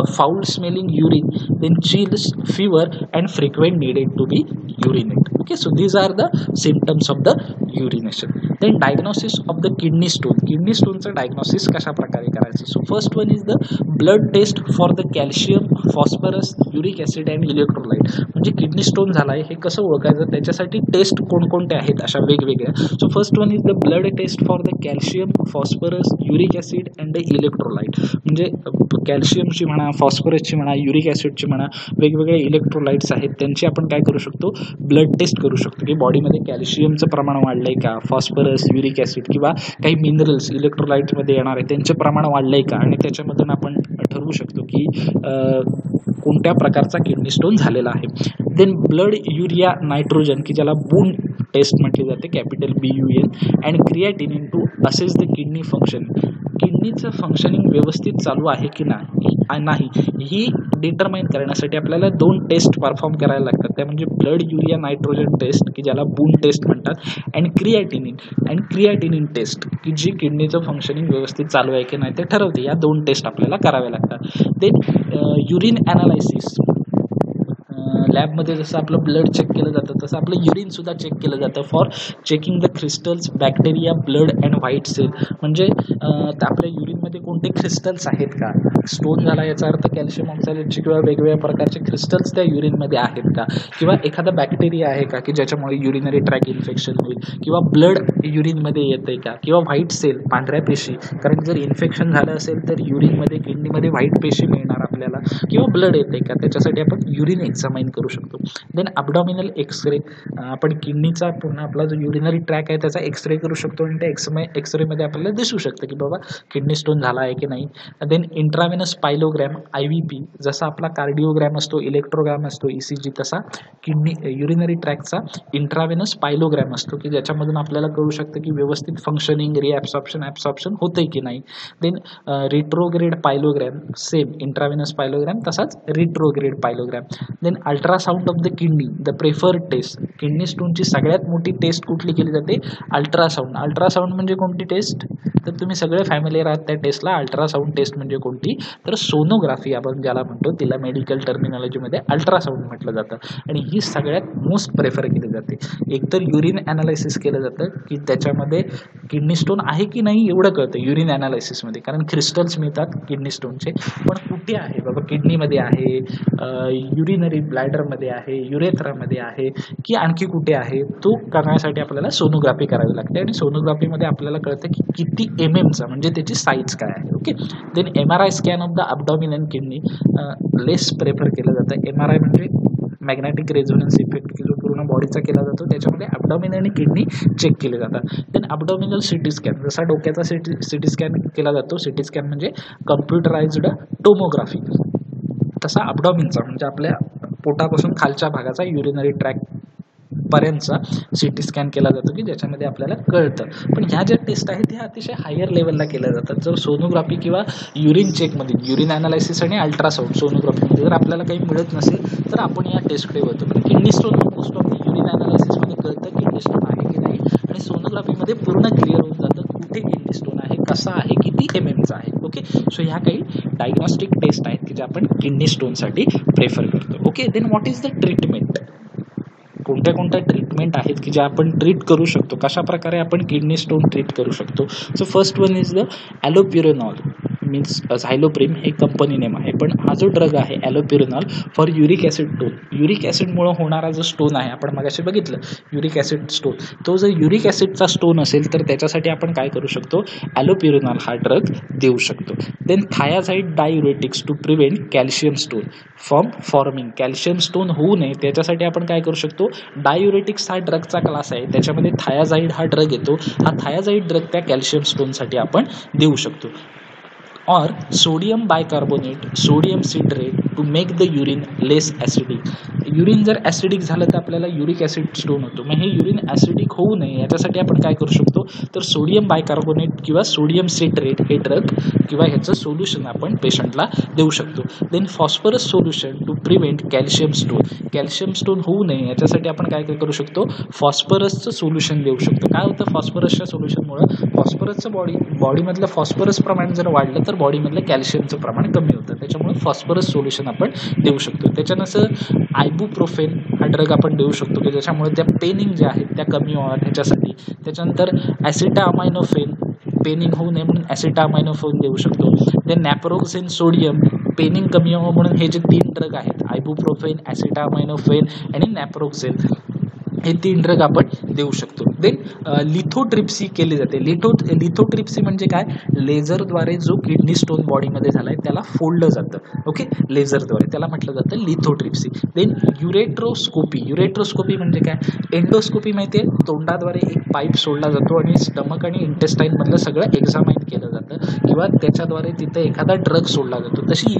foul smelling urine, then chills, fever and frequent needed to be urinate. Okay, so these are the symptoms of the urination. Then diagnosis of the kidney stone. Kidney स्टोनचं diagnosis कशा प्रकारे करायचं. So first one is the blood test for the calcium, phosphorus, uric acid and electrolyte. म्हणजे kidney stone झाला आहे हे कसं ओळखायचं, त्याच्यासाठी टेस्ट कोणकोणते आहेत अशा वेगवेगळ्या. So first one is the blood test for the calcium, phosphorus, uric acid and the electrolyte. म्हणजे कॅल्शियमची म्हणा, फॉस्फरसची म्हणा, युरिक ॲसिडची म्हणा, वेगवेगळे इलेक्ट्रोलाइट्स आहेत त्यांची आपण काय करू शकतो, ब्लड टेस्ट करू शकतो की बॉडीमध्ये कॅल्शियमचं प्रमाण वाढलंय का, फॉस्फरस, युरिक ॲसिड किंवा काही मिनरल्स इलेक्ट्रोलाइट्समध्ये येणार आहे त्यांचे प्रमाण वाढलंय का, आणि त्याच्यामधून आपण ठरवू शकतो की कोणत्या प्रकारचा किडनी स्टोन झालेला आहे. देन ब्लड युरिया नायट्रोजन की ज्याला बून टेस्ट म्हटली जाते, capital BUN, and creatinine to assess the kidney function. किडनीचं फंक्शनिंग व्यवस्थित चालू आहे की नाही ही डिटरमाइन करण्यासाठी आपल्याला 2 टेस्ट परफॉर्म करायला लागतात. त्या म्हणजे ब्लड युरिया नायट्रोजन टेस्ट की ज्याला बून टेस्ट म्हणतात, अँड क्रिएटिनिन टेस्ट की जी किडनीचं फंक्शनिंग व्यवस्थित चालू आहे की नाही ते ठरवते. या 2 टेस्ट आपल्याला कराव्या लागतात. Then urine analysis. लॅबमध्ये जसं आपलं ब्लड चेक केलं जातं तसं आपलं युरिन सुद्धा चेक केलं जातं for checking the crystals, bacteria, blood and white cell. म्हणजे आपल्या युरिनमध्ये कोणते क्रिस्टल्स आहेत का, स्टोन झाला याचा अर्थ कॅल्शियम ऑक्सॅलेटचे किंवा वेगवेगळ्या प्रकारचे क्रिस्टल्स त्या युरिनमध्ये आहेत का, किंवा एखादा बॅक्टेरिया आहे का की ज्याच्यामुळे युरिनरी ट्रॅक इन्फेक्शन होईल, किंवा ब्लड युरिनमध्ये येतंय का, किंवा व्हाईट सेल, पांढऱ्या पेशी. कारण जर इन्फेक्शन झालं असेल तर युरिनमध्ये, किडनीमध्ये व्हाईट पेशी मिळणार आपल्याला, किंवा ब्लड येते का, त्याच्यासाठी आपण युरिन एक्झामाइन करू शकतो. Then abdominal x ray. आपण किडनीचा पुन्हा आपला जो युरिनरी ट्रॅक आहे त्याचा एक्सरे करू शकतो आणि त्या एक्सरेमध्ये आपल्याला दिसू शकतं की बाबा किडनी स्टोन झाला आहे की नाही. Then intravenous pyelogram, IVP. जसा आपला कार्डिओग्रॅम असतो, इलेक्ट्रोग्राम असतो, ECG, तसा किडनी युरिनरी ट्रॅकचा इंट्राव्हेनस पायलोग्रॅम असतो की ज्याच्यामधून आपल्याला कळू शकतं की व्यवस्थित फंक्शनिंग, ॲब्सॉर्प्शन होतंय की नाही. Then retrograde pyelogram, same intravenous pyelogram तसाच retrograde pyelogram. Then ultrasound of the kidney, the preferred test. Kidney स्टोनची सगळ्यात मोठी टेस्ट कुठली केली जाते, अल्ट्रासाउंड. अल्ट्रासाउंड म्हणजे कोणती टेस्ट, तर तुम्ही सगळे फॅमिलीयर आहात त्या टेस्टला. अल्ट्रासाउंड टेस्ट म्हणजे कोणती, तर सोनोग्राफी आपण ज्याला म्हणतो तिला मेडिकल टर्मिनॉलॉजीमध्ये अल्ट्रासाउंड म्हटलं जातं, आणि ही सगळ्यात मोस्ट प्रेफर केली जाते. एकतर युरिन ॲनालायसिस केलं जातं की त्याच्यामध्ये किडनी स्टोन आहे की नाही एवढं कळतं युरिन ॲनालायसिसमध्ये, कारण क्रिस्टल्स मिळतात किडनी स्टोनचे, पण कुठे आहे बाबा, किडनीमध्ये आहे, युरिनरी ब्लॅडरमध्ये आहे, युरेथ्रामध्ये आहे, की आणखी कुठे आहे, तो करण्यासाठी आपल्याला सोनोग्राफी करावी लागते. आणि सोनोग्राफीमध्ये आपल्याला कळतं की किती MMचा म्हणजे त्याची साईज काय आहे. Okay. Then MRI scan of the abdomen and kidney less prefer केलं जातं. MRI म्हणजे मॅग्नेटिक रेझोनन्स इफेक्ट की जो पूर्ण भागाचा केला जातो, त्याच्यामध्ये ॲब्डॉमिन आणि किडनी चेक केले जातात. देन ॲब्डॉमिनल सिटी स्कॅन, जसा डोक्याचा सिटी स्कॅन केला जातो, सिटी स्कॅन म्हणजे कम्प्युटराइज्ड टोमोग्राफी, तसा ॲब्डॉमिनचा म्हणजे आपल्या पोटापासून खालच्या भागाचा युरिनरी ट्रॅक पर्यंतचा सिटी स्कॅन केला जातो की ज्याच्यामध्ये आपल्याला कळतं. पण ह्या ज्या टेस्ट आहेत ह्या अतिशय हायर लेवलला केल्या जातात. जर सोनोग्राफी किंवा युरिन चेकमध्ये, युरिन ॲनालायसिस आणि अल्ट्रासाऊंड सोनोग्राफीमध्ये जर आपल्याला काही मिळत नसेल तर आपण या टेस्टकडे वळतो. पण kidney stone most of urine ॲनालायसिसमध्ये कळतं किडनी स्टोन आहे की नाही, आणि सोनोग्राफीमध्ये पूर्ण क्लिअर होऊन जातं कुठे किडनी स्टोन आहे, कसा आहे, किती MM चा आहे. ओके, सो ह्या काही डायग्नॉस्टिक टेस्ट आहेत की जे आपण किडनी स्टोनसाठी प्रेफर करतो. Okay, then what is the treatment, कोणत्या कोणत्या ट्रीटमेंट आहेत की ज्या आपण ट्रीट करू शकतो, कशा प्रकारे आपण किडनी स्टोन ट्रीट करू शकतो. So first one is the allopurinol means Zyloprim, हे कंपनी नेम आहे. पण हा जो ड्रग आहे allopurinol for uric acid stone, uric ॲसिडमुळे होणारा जो स्टोन आहे, आपण मगाशी बघितलं युरिक ॲसिड स्टोन, तो जर युरिक ॲसिडचा स्टोन असेल तर त्याच्यासाठी आपण काय करू शकतो, ॲलोप्युरेनॉल हा ड्रग देऊ शकतो. Then thiazide diuretics to prevent calcium stone from forming, calcium stone होऊ नये त्याच्यासाठी आपण काय करू शकतो, डायुरेटिक्स हा ड्रगचा क्लास आहे, त्याच्यामध्ये थायाझाईड हा ड्रग येतो, हा थायाझाईड ड्रग त्या कॅल्शियम स्टोनसाठी आपण देऊ शकतो. और sodium bicarbonate, sodium citrate to make the urine less acidic, urine जर ॲसिडिक झालं तर आपल्याला युरिक ॲसिड स्टोन होतो, मग हे युरिन ॲसिडिक होऊ नये याच्यासाठी आपण काय करू शकतो, तर सोडियम बायकार्बोनेट किंवा सोडियम सिट्रेट हे ड्रग किंवा ह्याचं सोल्युशन आपण पेशंटला देऊ शकतो. Then phosphorus solution to prevent calcium stone, calcium stone होऊ नये याच्यासाठी आपण काय करू शकतो, फॉस्फरसचं सोल्युशन देऊ शकतो. काय होतं फॉस्फरसच्या सोल्युशनमुळं, फॉस्फरसचं बॉडीमधलं फॉस्फरस प्रमाण जर वाढलं तर बॉडीमधलं कॅल्शियमचं प्रमाण कमी होतं, त्याच्यामुळे फॉस्फरस सोल्युशन आपण देऊ शकतो. त्याच्यानंतर आयबुप्रोफेन हा ड्रग आपण देऊ शकतो की ज्याच्यामुळे त्या पेनिंग ज्या आहेत त्या कमी व्हाव्यात ह्याच्यासाठी. त्याच्यानंतर ॲसिटामायनोफेन, पेनिंग होऊ नये म्हणून ॲसिटामायनोफेन देऊ शकतो. देन नॅप्रोक्झेन सोडियम, पेनिंग कमी व्हावं म्हणून हे जे 3 ड्रग आहेत आयबुप्रोफेन, ॲसिटामायनोफेन आणि नॅप्रोक्झेन, हे 3 ड्रग आपण देऊ शकतो. देन लिथोट्रिप्सी केली जाते. लिथोट्रिप्सी म्हणजे काय, लेझरद्वारे जो किडनी स्टोन बॉडीमध्ये झाला आहे त्याला फोडलं जातं. ओके, लेझरद्वारे त्याला म्हटलं जातं लिथोट्रिप्सी. देन युरेट्रोस्कोपी, युरेट्रोस्कोपी म्हणजे काय, एंडोस्कोपी माहिती आहे, तोंडाद्वारे एक पाईप सोडला जातो आणि स्टमक आणि इंटेस्टाईनमधलं सगळं एक्झामाइन केलं जातं किंवा त्याच्याद्वारे तिथे एखादा ड्रग सोडला जातो. तशी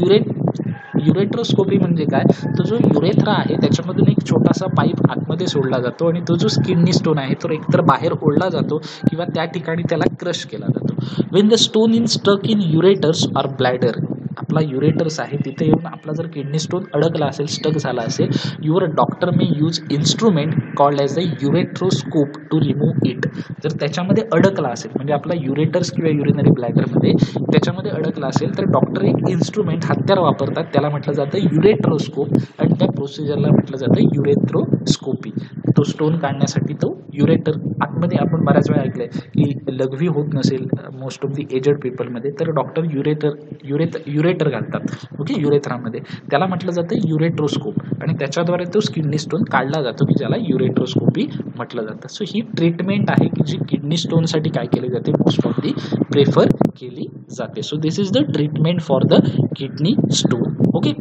युरेट्रोस्कोपी म्हणजे काय, तो जो युरेथ्रा आहे त्याच्यामधून एक छोटासा पाईप आतमध्ये सोडला जातो आणि तो जो किडनी स्टोन आहे तो एकतर बाहेर ओढला जातो किंवा त्या ठिकाणी त्याला क्रश केला जातो. When the stone in stuck in ureters or bladder, आपला युरेटर्स आहे तिथे येऊन आपला जर किडनी स्टोन अडकला असेल, स्टक झाला असेल, your doctor may use instrument called as a ureteroscope to remove it. जर त्याच्यामध्ये अडकला असेल म्हणजे आपला युरेटर्स किंवा युरिनरी ब्लॅडरमध्ये त्याच्यामध्ये अडकला असेल तर डॉक्टर एक इन्स्ट्रुमेंट हत्यार वापरतात, त्याला म्हटलं जातं युरेट्रोस्कोप आणि त्या प्रोसिजरला म्हटलं जातं युरेट्रोस्कोपी. तो स्टोन काढण्यासाठी तो युरेटर आतमध्ये, आपण बऱ्याच वेळा ऐकलंय की लघवी होत नसेल मोस्ट ऑफ दी एजड पीपलमध्ये तर डॉक्टर युरेटर घालतात. ओके, युरेथ्रामध्ये त्याला म्हटलं जातं युरेट्रोस्कोप आणि त्याच्याद्वारे तो किडनी स्टोन काढला जातो की ज्याला युरेट्रोस्कोपी म्हटलं जातं. सो ही ट्रीटमेंट आहे की जी किडनी स्टोनसाठी काय केली जाते, मोस्ट ऑफ दी प्रेफर केली जाते. So this is the treatment for the kidney stone. Okay,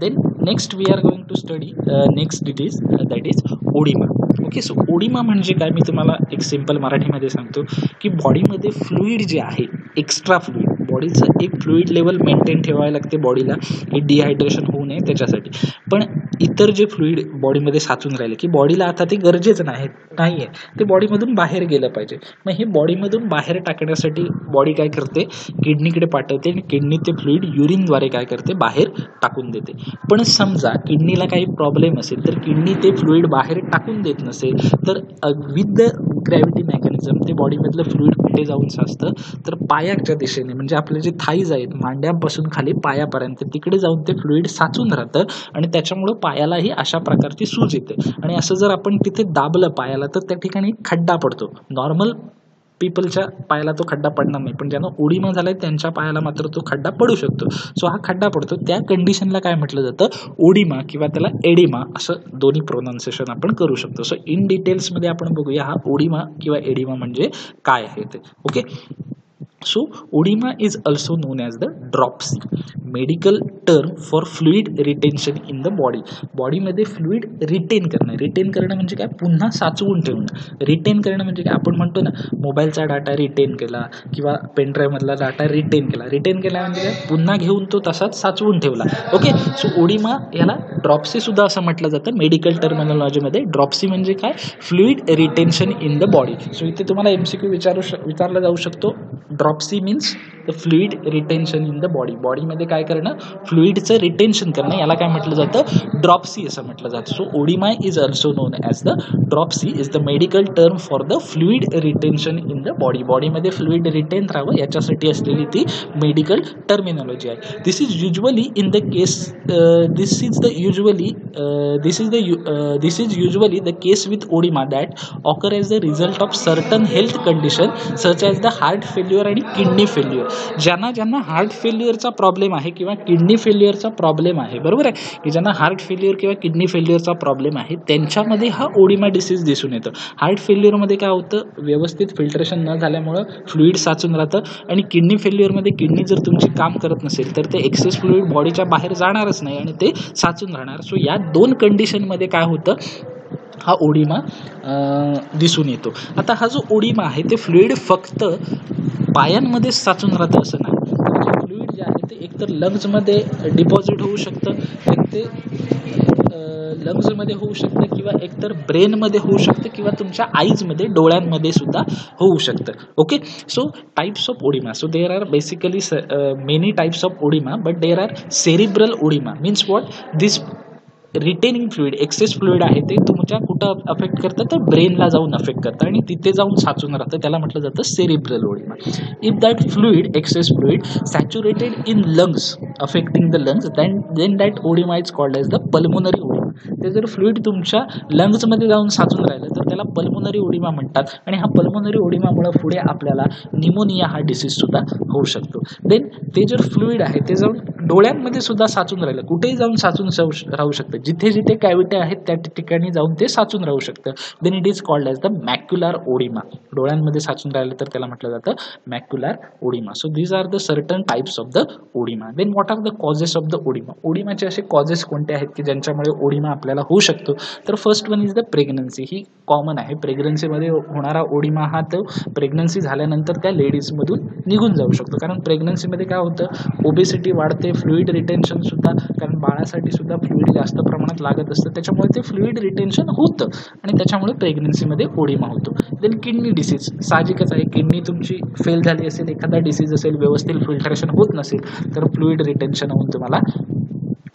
then next we are going to study next it is that is oedema. Okay, so oedema म्हणजे काय, मी तुम्हाला एक simple मराठीमध्ये सांगतो की बॉडीमध्ये फ्लुईड जे आहे, एक्स्ट्रा फ्लुईड, बॉडीचं एक फ्लुईड लेवल मेंटेन ठेवायला लागते बॉडीला, हे डिहायड्रेशन होऊ नये त्याच्यासाठी. पण इतर जे फ्लुईड बॉडीमध्ये साचून राहिले की बॉडीला आता ते गरजेचं नाही आहे, ते बॉडीमधून बाहेर गेलं पाहिजे. मग हे बॉडीमधून बाहेर टाकण्यासाठी बॉडी काय करते, किडनीकडे पाठवते आणि किडनी ते फ्लुईड युरिनद्वारे काय करते, बाहेर टाकून देते. पण समजा किडनीला काही प्रॉब्लेम असेल तर किडनी ते फ्लुईड बाहेर टाकून देत नसेल तर विथ द ग्रॅव्हिटी मेकॅनिझम ते बॉडीमधलं फ्लुईड कुठे जाऊन साचतं, तर पायाच्या दिशेने, म्हणजे आपले जे थाईज आहेत मांड्यांपासून खाली पायापर्यंत तिकडे जाऊन ते फ्लुईड साचून राहतं आणि त्याच्यामुळं पायालाही अशा प्रकारची सूज येते. आणि असं जर आपण तिथे दाबलं पायाला तर त्या ठिकाणी खड्डा पडतो. नॉर्मल पीपलच्या पायाला तो खड्डा पडणार नाही, पण ज्यांना ओडिमा झालाय त्यांच्या पायाला मात्र तो खड्डा पडू शकतो. सो हा खड्डा पडतो, त्या कंडिशनला काय म्हटलं जातं, ओडिमा किंवा त्याला एडिमा असं दोन्ही प्रोनाउन्सिएशन आपण करू शकतो. सो इन डिटेल्समध्ये आपण बघूया हा ओडिमा किंवा एडिमा म्हणजे काय आहे ते. Okay, so oedema is also known as the dropsy. Medical term for fluid retention in the body. बॉडीमध्ये फ्लुइड रिटेन करणं म्हणजे काय, पुन्हा साचवून ठेवणं. रिटेन करणं म्हणजे काय, आपण म्हणतो ना मोबाईलचा डाटा रिटेन केला किंवा पेनड्राईव्ह मधला डाटा रिटेन केला म्हणजे काय, पुन्हा घेऊन तो तसाच साचवून ठेवला. ओके, सो ओडिमा याला ड्रॉप्सी सुद्धा असं म्हटलं जातं मेडिकल टर्मिनॉलॉजीमध्ये. ड्रॉप्सी म्हणजे काय, fluid retention in the body. So इथे तुम्हाला MCQ विचारला जाऊ शकतो. Dropsy means the fluid retention in the body. बॉडीमध्ये काय करणं, फ्लुइडचं रिटेन्शन करणं, याला काय म्हटलं जातं, ड्रॉप्सी असं म्हटलं जातं. So oedema is also known as the dropsy is the medical term for the fluid retention in the body. बॉडीमध्ये फ्लुइड रिटेन राहावं याच्यासाठी असलेली ती मेडिकल टर्मिनॉलॉजी आहे. This is usually in the case this is usually the case with oedema that occur as the result of certain health condition such as the heart failure आणि kidney failure. ज्यांना heart फेल्युअरचा problem आहे किंवा kidney फेल्युअरचा problem आहे, बरोबर आहे की ज्यांना हार्ट फेल्युअर किंवा किडनी फेल्युअरचा प्रॉब्लेम आहे त्यांच्यामध्ये हा ओडिमा डिसीज दिसून येतं. हार्ट फेल्युअरमध्ये काय होतं, व्यवस्थित फिल्ट्रेशन न झाल्यामुळं फ्लुइड साचून राहतं. आणि किडनी फेल्युअरमध्ये किडनी जर तुमची काम करत नसेल तर ते एक्सेस फ्लुइड बॉडीच्या बाहेर जाणारच नाही आणि ते साचून राहणार. सो या दोन कंडिशनमध्ये काय होतं, हा ओडिमा दिसून येतो. आता हा जो ओडिमा आहे ते फ्लुइड फक्त पायांमध्ये साचून राहतं असं नाही. फ्लुइड जे आहे ते एकतर लंग्समध्ये डिपॉझिट होऊ शकतं, ते लंग्समध्ये होऊ शकतं किंवा एकतर ब्रेनमध्ये होऊ शकतं किंवा तुमच्या आईजमध्ये, डोळ्यांमध्ये सुद्धा होऊ शकतं. Okay, so types of oedema. So there are basically many types of oedema, but there are cerebral oedema. Means what, this retaining fluid, excess fluid आहे ते तुमच्या कुठं अफेक्ट करतं, तर ब्रेनला जाऊन अफेक्ट करतं आणि तिथे जाऊन साचून राहतं. त्याला म्हटलं जातं cerebral oedema. If that fluid, excess fluid saturated in lungs, affecting the lungs, then that oedema is called as the pulmonary oedema. ते जर फ्लुइड तुमच्या लंग्समध्ये जाऊन साचून राहिलं तर त्याला पल्मोनरी ओडिमा म्हणतात. आणि हा पल्मोनरी ओडिमामुळे पुढे आपल्याला निमोनिया हा डिसीज सुद्धा होऊ शकतो. देन ते जर फ्लुइड आहे ते जाऊन डोळ्यांमध्ये सुद्धा साचून राहिलं, कुठेही जाऊन साचून राहू शकतं. जिथे जिथे कॅव्हिटी आहेत त्या ठिकाणी जाऊन ते साचून राहू शकतं. Then it is called as the macular oedema. डोळ्यांमध्ये साचून राहिलं तर त्याला म्हटलं जातं macular oedema. So these are the certain types of the oedema. Then what are the causes of the oedema. ओडिमाचे असे कॉजेस कोणते आहेत की ज्यांच्यामुळे ओडिमा आपल्याला होऊ शकतो. तर first one is the pregnancy. He common आहे. प्रेग्नन्सीमध्ये होणारा ओडिमा हा तो प्रेग्नन्सी झाल्यानंतर त्या लेडीजमधून निघून जाऊ शकतो. कारण प्रेग्नन्सीमध्ये काय होतं, ओबेसिटी वाढते, फ्लुइड रिटेन्शन सुद्धा, कारण बाळासाठी सुद्धा फ्लुइड जास्त प्रमाणात लागत असतं, त्याच्यामुळे ते फ्लुइड रिटेन्शन होतं आणि त्याच्यामुळे प्रेग्नन्सीमध्ये ओडिमा होतो. देन किडनी डिसीज, साहजिकच आहे, किडनी तुमची फेल झाली असेल, एखादा डिसीज असेल, व्यवस्थित फिल्ट्रेशन होत नसेल तर फ्लुइड रिटेन्शन होऊन तुम्हाला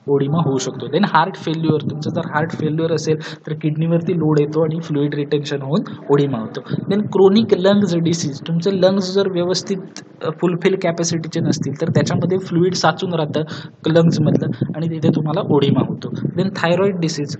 ओडिमा होऊ शकतो. देन हार्ट फेल्युअर, तुमचं जर हार्ट फेल्युअर असेल तर किडनीवरती लोड येतो आणि फ्लुइड रिटेन्शन होऊन ओडिमा होतो. देन क्रोनिक लंग्स डिसीज, तुमचं लंग्स जर व्यवस्थित फुलफिल कॅपॅसिटीचे नसतील तर त्याच्यामध्ये फ्लुइड साचून राहतं लंग्समधलं आणि तिथे तुम्हाला ओडिमा होतो. देन थायरॉइड डिसीज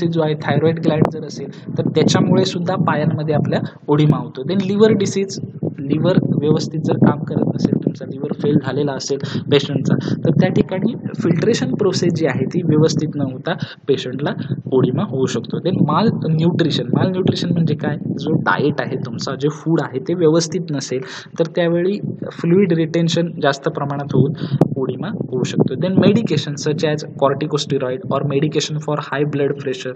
जो आहे, थायरॉइड ग्लँड जर असेल तर त्याच्यामुळे सुद्धा पायांमध्ये आपल्या ओडिमा होतो. देन लिव्हर डिसीज, लिव्हर व्यवस्थित जर काम करत नसेल, तुमचा लिव्हर फेल झालेला असेल पेशंटचा, तर त्या ठिकाणी फिल्ट्रेशन प्रोसेस जी आहे ती व्यवस्थित न होता पेशंटला ओडिमा होऊ शकतो. देन माल न्यूट्रिशन म्हणजे काय, जो डाएट आहे तुमचा, जे फूड आहे ते व्यवस्थित नसेल तर त्यावेळी फ्लुइड रिटेन्शन जास्त प्रमाणात होऊन ओडिमा होऊ शकतो. Then medication such as corticosteroid और medication for high blood pressure.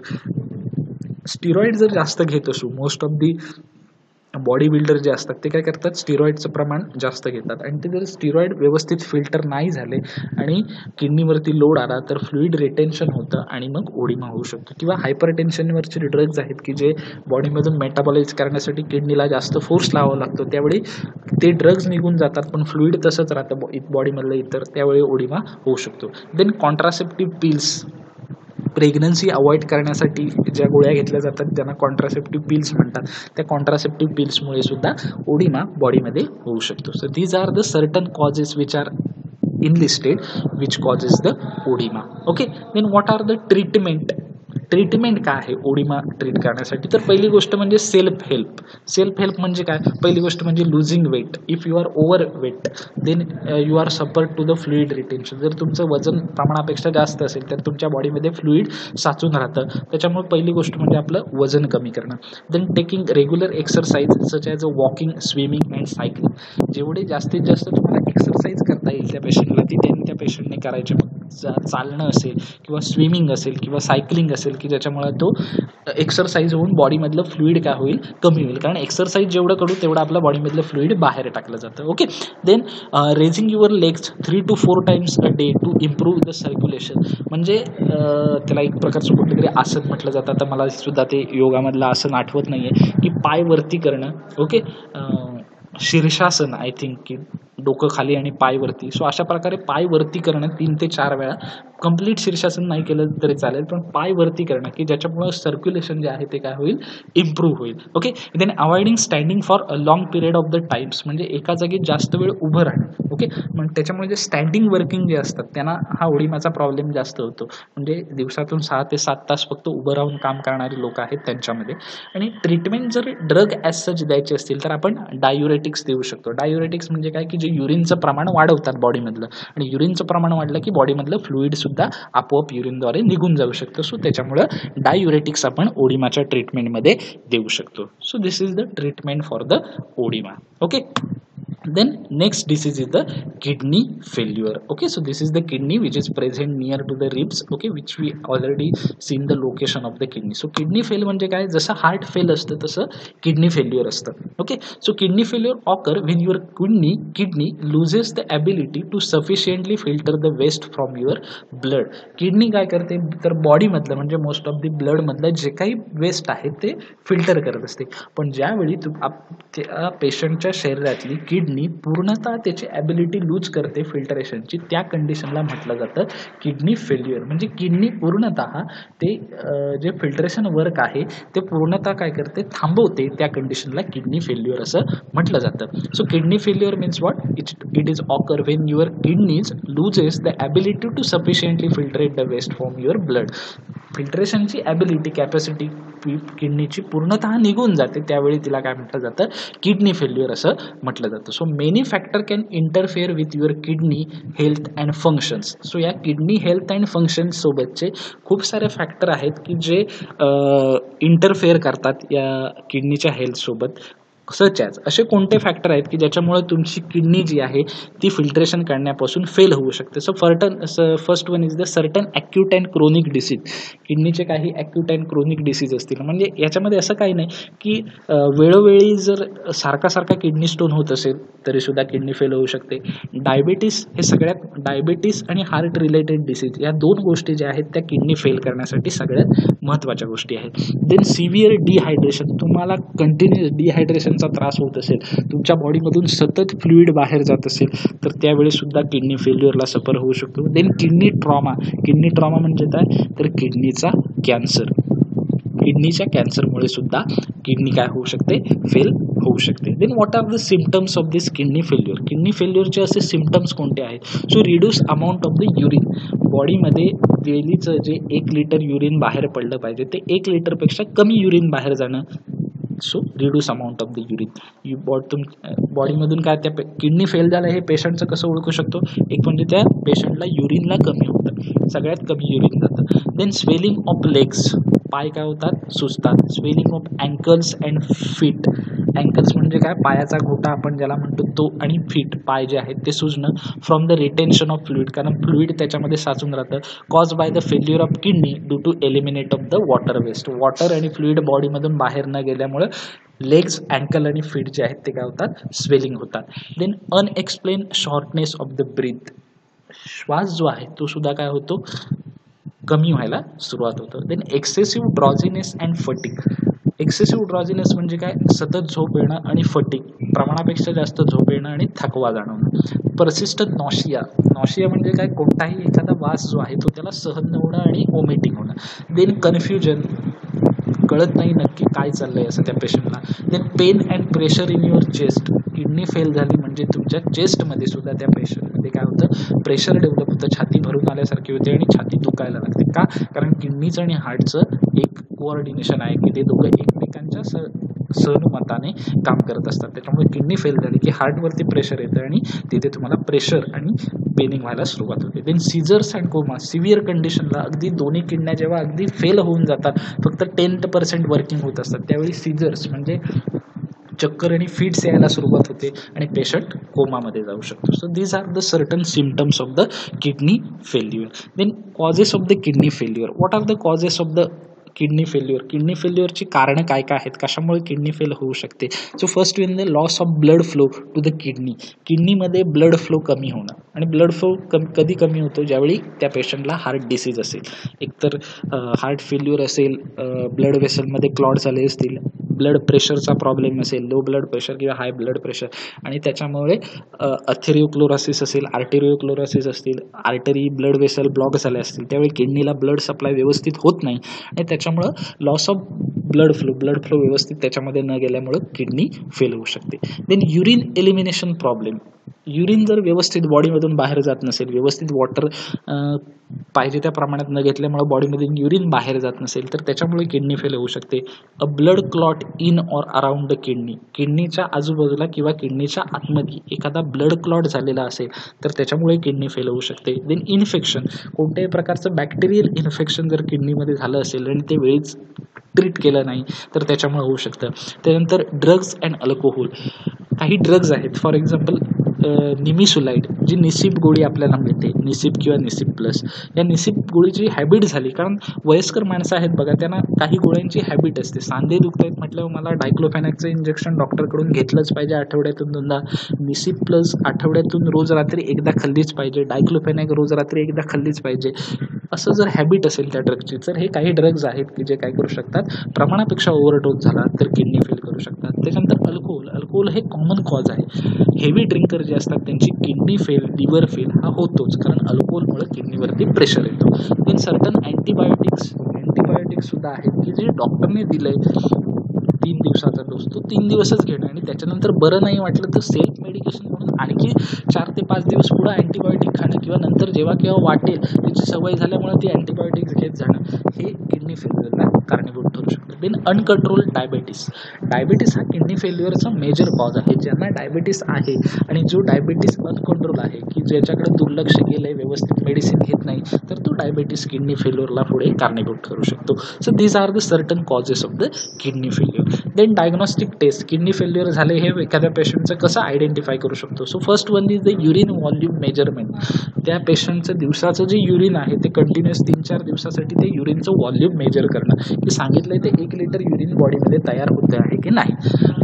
Steroid जर जास्त घेत असू, most of the body builder जे असतात ते काय करतात, स्टिरॉइडचं प्रमाण जास्त घेतात आणि ते जर स्टिरॉइड व्यवस्थित फिल्टर नाही झाले आणि किडनीवरती लोड आला तर फ्लुइड रिटेन्शन होतं आणि मग ओडिमा होऊ शकतो. किंवा हायपर टेन्शनवरचे ड्रग्ज आहेत की जे बॉडीमधून मेटाबॉलाइज करण्यासाठी किडनीला जास्त फोर्स लावावा लागतो, त्यावेळी ते ड्रग्ज निघून जातात पण फ्लुइड तसंच राहतं बॉडीमधलं इतर, त्यावेळी ओडिमा होऊ शकतो. Then contraceptive pills, pregnancy avoid करण्यासाठी ज्या गोळ्या घेतल्या जातात ज्यांना कॉन्ट्रासेप्टिव्ह पिल्स म्हणतात, त्या कॉन्ट्रासेप्टिव्ह पिल्समुळे सुद्धा ओडिमा बॉडीमध्ये होऊ शकतो. So these are the certain causes which are enlisted which causes the oedema. Okay, then what are the treatment काय आहे ओडिमा ट्रीट करण्यासाठी. तर पहिली गोष्ट म्हणजे सेल्फ हेल्प म्हणजे काय, पहिली गोष्ट म्हणजे losing weight. If you are over weight then you are suffer to the fluid retention. जर तुमचं वजन प्रमाणापेक्षा जास्त असेल तर तुमच्या बॉडीमध्ये फ्लुइड साचून राहतं, त्याच्यामुळे पहिली गोष्ट म्हणजे आपलं वजन कमी करणं. Then taking regular exercise such as a walking, swimming and cycling. जेवढे जास्तीत जास्त तुम्हाला एक्सरसाइज करता येईल त्या पेशंटला ती त्यांनी त्या पेशंटने करायचे. मग चालणं असेल किंवा स्विमिंग असेल किंवा सायकलिंग असेल की ज्याच्यामुळे तो एक्सरसाइज होऊन बॉडीमधलं फ्लुईड काय होईल, कमी होईल. कारण एक्सरसाइज जेवढं करू तेवढं आपल्या बॉडीमधलं फ्लुईड बाहेर टाकलं जातं. Okay. Then raising your legs 3 to 4 times a day to improve the circulation. म्हणजे त्याला एक प्रकारचं कुठलं तरी आसन म्हटलं जातं. आता मला सुद्धा ते योगामधलं आसन आठवत नाही आहे, की पाय वरती करणं. ओके. शीर्षासन आय थिंक, की डोकं खाली आणि पाय वरती. सो अशा प्रकारे पाय वरती करणं 3 ते 4 वेळा. कंप्लीट शीर्षासन नाही केलं तरी चालेल, पण पाय वरती करणं की ज्याच्यामुळे सर्क्युलेशन जे आहे ते काय होईल, इम्प्रूव्ह होईल. Okay. Then avoiding standing for a long period of the times. म्हणजे एका जागी जास्त वेळ उभं राहणं. ओके. मग त्याच्यामुळे जे स्टँडिंग वर्किंग जे असतात त्यांना हा ओडिमाचा प्रॉब्लेम जास्त होतो. म्हणजे दिवसातून 6 ते 7 तास फक्त उभं राहून काम करणारे लोक आहेत त्यांच्यामध्ये. आणि ट्रीटमेंट जर ड्रग ॲज सच द्यायचे असतील तर आपण डायुरेटिक्स देऊ शकतो. डायुरेटिक्स म्हणजे काय, की जे युरिनचं प्रमाण वाढवतात बॉडीमधलं, आणि युरिनचं प्रमाण वाढलं की बॉडीमधलं फ्लुईड सुद्धा आपोआप युरिनद्वारे निघून जाऊ शकतं. सो त्याच्यामुळं डायुरेटिक्स आपण ओडिमाच्या ट्रीटमेंटमध्ये देऊ शकतो. So this is the treatment for the oedema. Okay. Then next disease is the kidney failure. Okay, so this is the kidney which is present near to the ribs. Okay, which we already seen the location of the kidney. So kidney fail म्हणजे काय, जसं heart fail असतं तसं kidney failure असतं. Okay. So kidney failure occur when your kidney loses the ability to sufficiently filter the waste from your blood. Kidney काय करते तर बॉडीमधलं म्हणजे मोस्ट ऑफ द ब्लडमधलं जे काही वेस्ट आहे ते फिल्टर करत असते. पण ज्यावेळी त्या पेशंटच्या शरीरातली किडनी पूर्णतः त्याची ॲबिलिटी लूज करते फिल्टरेशनची, त्या कंडिशनला म्हटलं जातं किडनी फेल्युअर. म्हणजे किडनी पूर्णतः ते जे फिल्टरेशन वर्क आहे ते पूर्णतः काय करते, थांबवते. त्या कंडिशनला किडनी फेल्युअर असं म्हटलं जातं. So kidney failure means what, it is occur when your kidneys loses the ability to sufficiently filtrate the waste from your blood. फिल्टरेशनची ॲबिलिटी, कॅपॅसिटी किडनीची पूर्णतः निघून जाते, त्यावेळी तिला काय म्हटलं जातं, किडनी फेल्युअर असं म्हटलं जातं. So many factor can interfere with your kidney health and functions. So या किडनी हेल्थ अँड फंक्शन्स सोबतचे खूप सारे फॅक्टर आहेत की जे इंटरफेअर करतात या किडनीच्या हेल्थसोबत. सच ॲज असे कोणते फॅक्टर आहेत की ज्याच्यामुळे तुमची किडनी जी आहे ती फिल्ट्रेशन करण्यापासून फेल होऊ शकते. So first one is the certain acute and chronic disease. किडनीचे काही ॲक्यूट अँड क्रोनिक डिसीज असतील. म्हणजे याच्यामध्ये असं काही नाही की वेळोवेळी जर सारखा किडनी स्टोन होत असेल तरीसुद्धा किडनी फेल होऊ शकते. डायबिटीस हे सगळ्यात, डायबिटीस आणि हार्ट रिलेटेड डिसीज या 2 गोष्टी ज्या आहेत त्या किडनी फेल करण्यासाठी सगळ्यात महत्त्वाच्या गोष्टी आहेत. Then severe dehydration. तुम्हाला कंटिन्युअस डिहायड्रेशनचा त्रास होत असेल, तुमच्या बॉडीमधून सतत फ्लुईड बाहेर जात असेल तर त्यावेळी सुद्धा किडनी फेल्युअरला सफर होऊ शकतो. Then kidney trauma. Kidney trauma म्हणजे काय तर किडनीचा कॅन्सर. किडनीच्या कॅन्सरमुळे सुद्धा किडनी काय होऊ शकते, फेल होऊ शकते. Then what are the symptoms of this kidney failure. Kidney फेल्युअरचे असे सिम्पटम्स कोणते आहेत. So reduce amount of the urine. बॉडीमध्ये डेलीचं जे 1 लिटर युरिन बाहेर पडलं पाहिजे ते 1 लिटरपेक्षा कमी युरिन बाहेर जाणं. So reduce amount of the urine. बॉडीमधून काय त्या किडनी फेल झालं हे पेशंटचं कसं ओळखू शकतो, एक म्हणजे त्या पेशंटला युरिनला कमी होतं, सगळ्यात कमी युरिन जातं. Then swelling of legs. पाय काय होतात, सुजतात. Swelling of ankles and feet. Ankles म्हणजे काय, पायाचा घोटा आपण ज्याला म्हणतो तो, आणि फीट पाय जे आहेत ते सुजणं. From the retention of fluid, कारण फ्लुईड त्याच्यामध्ये साचून राहतं. Cause by the failure of kidney due to eliminate of the water waste. Water आणि फ्लुईड बॉडीमधून बाहेर न गेल्यामुळे लेग्स, अँकल आणि फीट जे आहेत ते काय होतात, स्वेलिंग होतात. Then unexplained shortness of the breath. श्वास जो आहे तो सुद्धा काय होतो, कमी व्हायला सुरुवात होतं. Then excessive drowsiness and fatigue. Excessive drowsiness म्हणजे काय, सतत झोप येणं, आणि फटिग प्रमाणापेक्षा जास्त झोप येणं आणि थकवा जाणवणं. Persistent nausea. नॉशिया म्हणजे काय, कोणताही एखादा वास जो आहे तो त्याला सहन न होणं आणि वॉमिटिंग होणं. देन कन्फ्युजन, कळत नाही नक्की काय चाललंय असं त्या पेशंटला. Then pain and pressure in your chest. Kidney fail झाली म्हणजे तुमच्या चेस्टमध्ये सुद्धा त्या पेशंटमध्ये काय होतं, प्रेशर डेव्हलप होतं, छाती भरून आल्यासारखी होते आणि छाती दुखायला लागते. का, कारण किडनीचं आणि हार्टचं एक कोऑर्डिनेशन आहे की ते दोघं एकमेकांच्या सहनुमताने काम करत असतात. त्याच्यामुळे किडनी फेल झाली की हार्टवरती प्रेशर येतं आणि तिथे तुम्हाला प्रेशर आणि पेनिंग व्हायला सुरुवात होते. Then seizures and coma. Severe कंडिशनला अगदी दोन्ही किडन्या जेव्हा अगदी फेल होऊन जातात, फक्त 10% वर्किंग होत असतात, त्यावेळी सीझर्स म्हणजे चक्कर आणि फिट्स यायला सुरुवात होते आणि पेशंट कोमामध्ये जाऊ शकतो. So these are the certain symptoms of the kidney failure. Then causes of the kidney failure. What are the causes of the kidney failure? Kidney फेल्युअरची कारणं काय काय आहेत, कशामुळे किडनी फेल होऊ शकते? So first in the loss of blood flow to the kidney. किडनीमध्ये blood flow कमी होणं, आणि ब्लड फ्लो कधी कमी होतो? ज्यावेळी त्या पेशंटला हार्ट डिसीज असेल, एकतर हार्ट फेल्युअर असेल, ब्लड वेसलमध्ये क्लॉट झाले असतील, ब्लड प्रेशरचा प्रॉब्लेम असेल, लो ब्लड प्रेशर किंवा हाय ब्लड प्रेशर, आणि त्याच्यामुळे अथेरिओक्लोरोसिस असेल, आर्टेरिओक्लोरोसिस असतील, आर्टरी ब्लड वेसल ब्लॉक झाले असतील, त्यावेळी किडनीला ब्लड सप्लाय व्यवस्थित होत नाही आणि त्याच्यामुळं लॉस ऑफ ब्लड फ्लो व्यवस्थित त्याच्यामध्ये न गेल्यामुळं किडनी फेल होऊ शकते. Then urine elimination problem. Urine जर व्यवस्थित बॉडीमधून बाहेर जात नसेल, व्यवस्थित वॉटर पाहिजे त्या प्रमाणात न घेतल्यामुळे बॉडीमधून युरिन बाहेर जात नसेल, तर त्याच्यामुळे किडनी फेल होऊ शकते. अ blood clot in or around the kidney. किडनीच्या आजूबाजूला किंवा किडनीच्या आतमध्ये एखादा ब्लड क्लॉट झालेला असेल तर त्याच्यामुळे किडनी फेल होऊ शकते. Then infection. कोणत्याही प्रकारचं बॅक्टेरियल इन्फेक्शन जर किडनीमध्ये झालं असेल आणि ते वेळीच ट्रीट केलं नाही तर त्याच्यामुळे होऊ शकतं. त्यानंतर ड्रग्ज अँड अल्कोहोल. काही ड्रग्ज आहेत, फॉर एक्झाम्पल निमिसुलाइड, जी निसिप गोळी आपल्याला मिळते, निसिप किंवा निसिप प्लस. या निसिप गोळीची हॅबिट झाली, कारण वयस्कर माणसं आहेत बघा, त्यांना काही गोळ्यांची हॅबिट असते. सांधे दुखत आहेत म्हटल्यावर मला डायक्लोफेनॅकचं इंजेक्शन डॉक्टरकडून घेतलंच पाहिजे आठवड्यातून 2दा. निसिप प्लस आठवड्यातून रोज रात्री एकदा खाल्लीच पाहिजे, डायक्लोफेनॅक रोज रात्री एकदा खाल्लीच पाहिजे. असं जर हॅबिट असेल त्या ड्रगची, तर हे काही ड्रग्ज आहेत की जे काय करू शकतात, प्रमाणापेक्षा ओव्हरडोस झाला तर किडनी फेल करू शकतात. त्याच्यानंतर अल्कोहोल हे कॉमन कॉज आहे. हेवी ड्रिंकर जे असतात त्यांची किडनी फेल, लिव्हर फेल हा होतोच, कारण अल्कोहोलमुळे किडनीवरती प्रेशर येतो. देन सर्टन अँटीबायोटिक्स सुद्धा आहेत की जे डॉक्टरने दिलंय 3 दिवसाचा डोस, तो 3 दिवसच घेणं आणि त्याच्यानंतर बरं नाही वाटलं तर सेल्फ मेडिकेशन म्हणून आणखी 4 ते 5 दिवस पुढे अँटीबायोटिक खाणं किंवा नंतर जेव्हा केव्हा वाटेल त्याची सवय झाल्यामुळे ती अँटीबायोटिक्स घेत जाणं हे किडनी फेल्युअरला कारणीभूत ठरू शकतं. Then uncontrol diabetes. डायबेटीस हा किडनी फेल्युअरचा मेजर कॉज आहे. ज्यांना डायबेटीस आहे आणि जो डायबेटीस अनकंट्रोल आहे की ज्याच्याकडे दुर्लक्ष केलंय, व्यवस्थित मेडिसिन घेत नाही, तर तो डायबेटीस किडनी फेल्युअरला पुढे कारणीभूत ठरू शकतो. So these are the certain causes of the kidney failure. Then diagnostic test. Kidney failure झाले हे एखाद्या पेशंटचं कसं आयडेंटिफाय करू शकतो? So first one is the urine volume measurement. त्या पेशंटचं दिवसाचं जे युरिन आहे ते कंटिन्युअस 3-4 दिवसासाठी ते युरिनचं व्हॉल्यूम मेजर करणं, की सांगितलंय ते 1 लिटर युरिन बॉडीमध्ये तयार होते आहे की नाही.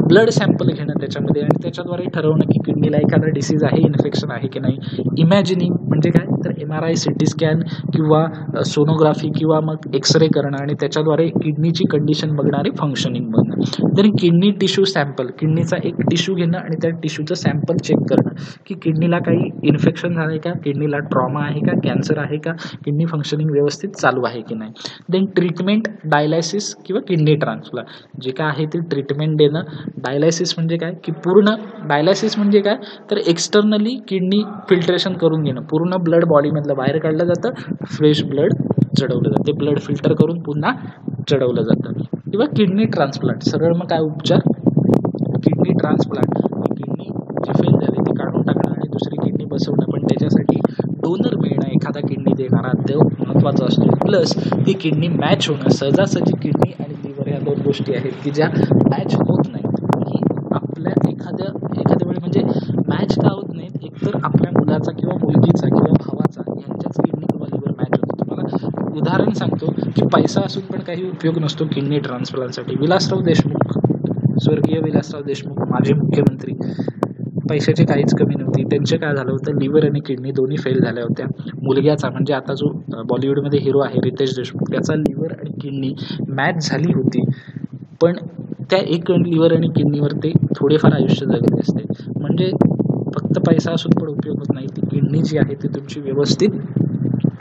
ब्लड सॅम्पल घेणं त्याच्यामध्ये आणि त्याच्याद्वारे ठरवणं की किडनीला एखादा डिसीज आहे, इन्फेक्शन आहे की नाही. इमॅजिनिंग म्हणजे काय, तर MRI, CT स्कॅन किंवा सोनोग्राफी किंवा मग एक्सरे करणं आणि त्याच्याद्वारे किडनीची कंडिशन बघणारे फंक्शनिंग बघणं. तर किडनी टिश्यू सॅम्पल, किडनीचा एक टिश्यू घेणं आणि त्या टिश्यूचं सॅम्पल चेक करणं की किडनीला काही इन्फेक्शन झालं आहे का, किडनीला ट्रॉमा आहे का, कॅन्सर आहे का, किडनी फंक्शनिंग व्यवस्थित चालू आहे की नाही. देन ट्रीटमेंट, डायलायसिस किंवा किडनी ट्रान्सप्लांट. जे काय आहे ते ट्रीटमेंट देणं. डायलायसिस म्हणजे काय, की पूर्ण डायलायसिस म्हणजे काय, तर एक्सटर्नली किडनी फिल्ट्रेशन करून घेणं, पूर्ण ब्लड बॉडीमधलं बाहेर काढलं जातं, फ्रेश ब्लड चढवलं जातं, ते ब्लड फिल्टर करून पुन्हा चढवलं जातं. किंवा किडनी ट्रान्सप्लांट, सरळ मग काय उपचार, किडनी ट्रान्सप्लांट, किडनी जी फेल झाली ती काढून टाकणं आणि दुसरी किडनी बसवणं, पण त्याच्यासाठी डोनर मिळणं, एखादा किडनी देणारा देव महत्त्वाचा असतो. प्लस ती किडनी मॅच होणं. सहजासहजी किडनी आणि लिव्हर या 2 गोष्टी आहेत की ज्या मॅच होत नाहीत, की आपल्या एखाद्या वेळी म्हणजे मॅच का होत नाहीत, एकतर आपल्या मुलाचा किंवा मुलगीचा किंवा भावाचा यांच्याच किडनी किंवा लिव्हर मॅच होतो. तुम्हाला उदाहरण सांगतो की पैसा असून पण काही उपयोग नसतो किडनी ट्रान्सप्लांटसाठी. विलासराव देशमुख, स्वर्गीय विलासराव देशमुख, माजी मुख्यमंत्री, पैशाची काहीच कमी नव्हती. त्यांचे काय झालं होतं, लिव्हर आणि किडनी दोन्ही फेल झाल्या होत्या. मुलग्याचा म्हणजे आता जो बॉलिवूडमध्ये हिरो आहे रितेश देशमुख, त्याचा लिव्हर आणि किडनी मॅच झाली होती, पण त्या एक लिव्हर आणि किडनीवर ते थोडेफार आयुष्य जगले असते. म्हणजे फक्त पैसा असून पण उपयोग होत नाही, ती किडनी जी आहे ती तुमची व्यवस्थित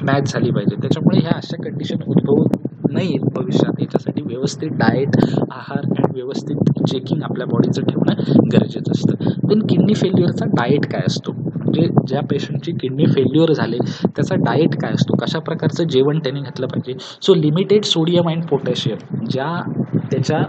मॅच झाली पाहिजे. त्याच्यामुळे ह्या अशा कंडिशन उद्भवू नाही भविष्यात. याच्यासाठी व्यवस्थित डाएट, आहार आणि व्यवस्थित चेकिंग आपल्या बॉडीचं ठेवणं गरजेचं असतं. देन किडनी फेल्युअरचा डाएट काय असतो, म्हणजे ज्या पेशंटची किडनी फेल्युअर झाले त्याचा डाएट काय असतो, कशा प्रकारचं जेवण त्याने घातलं पाहिजे. So limited sodium and potassium, ज्या त्याच्या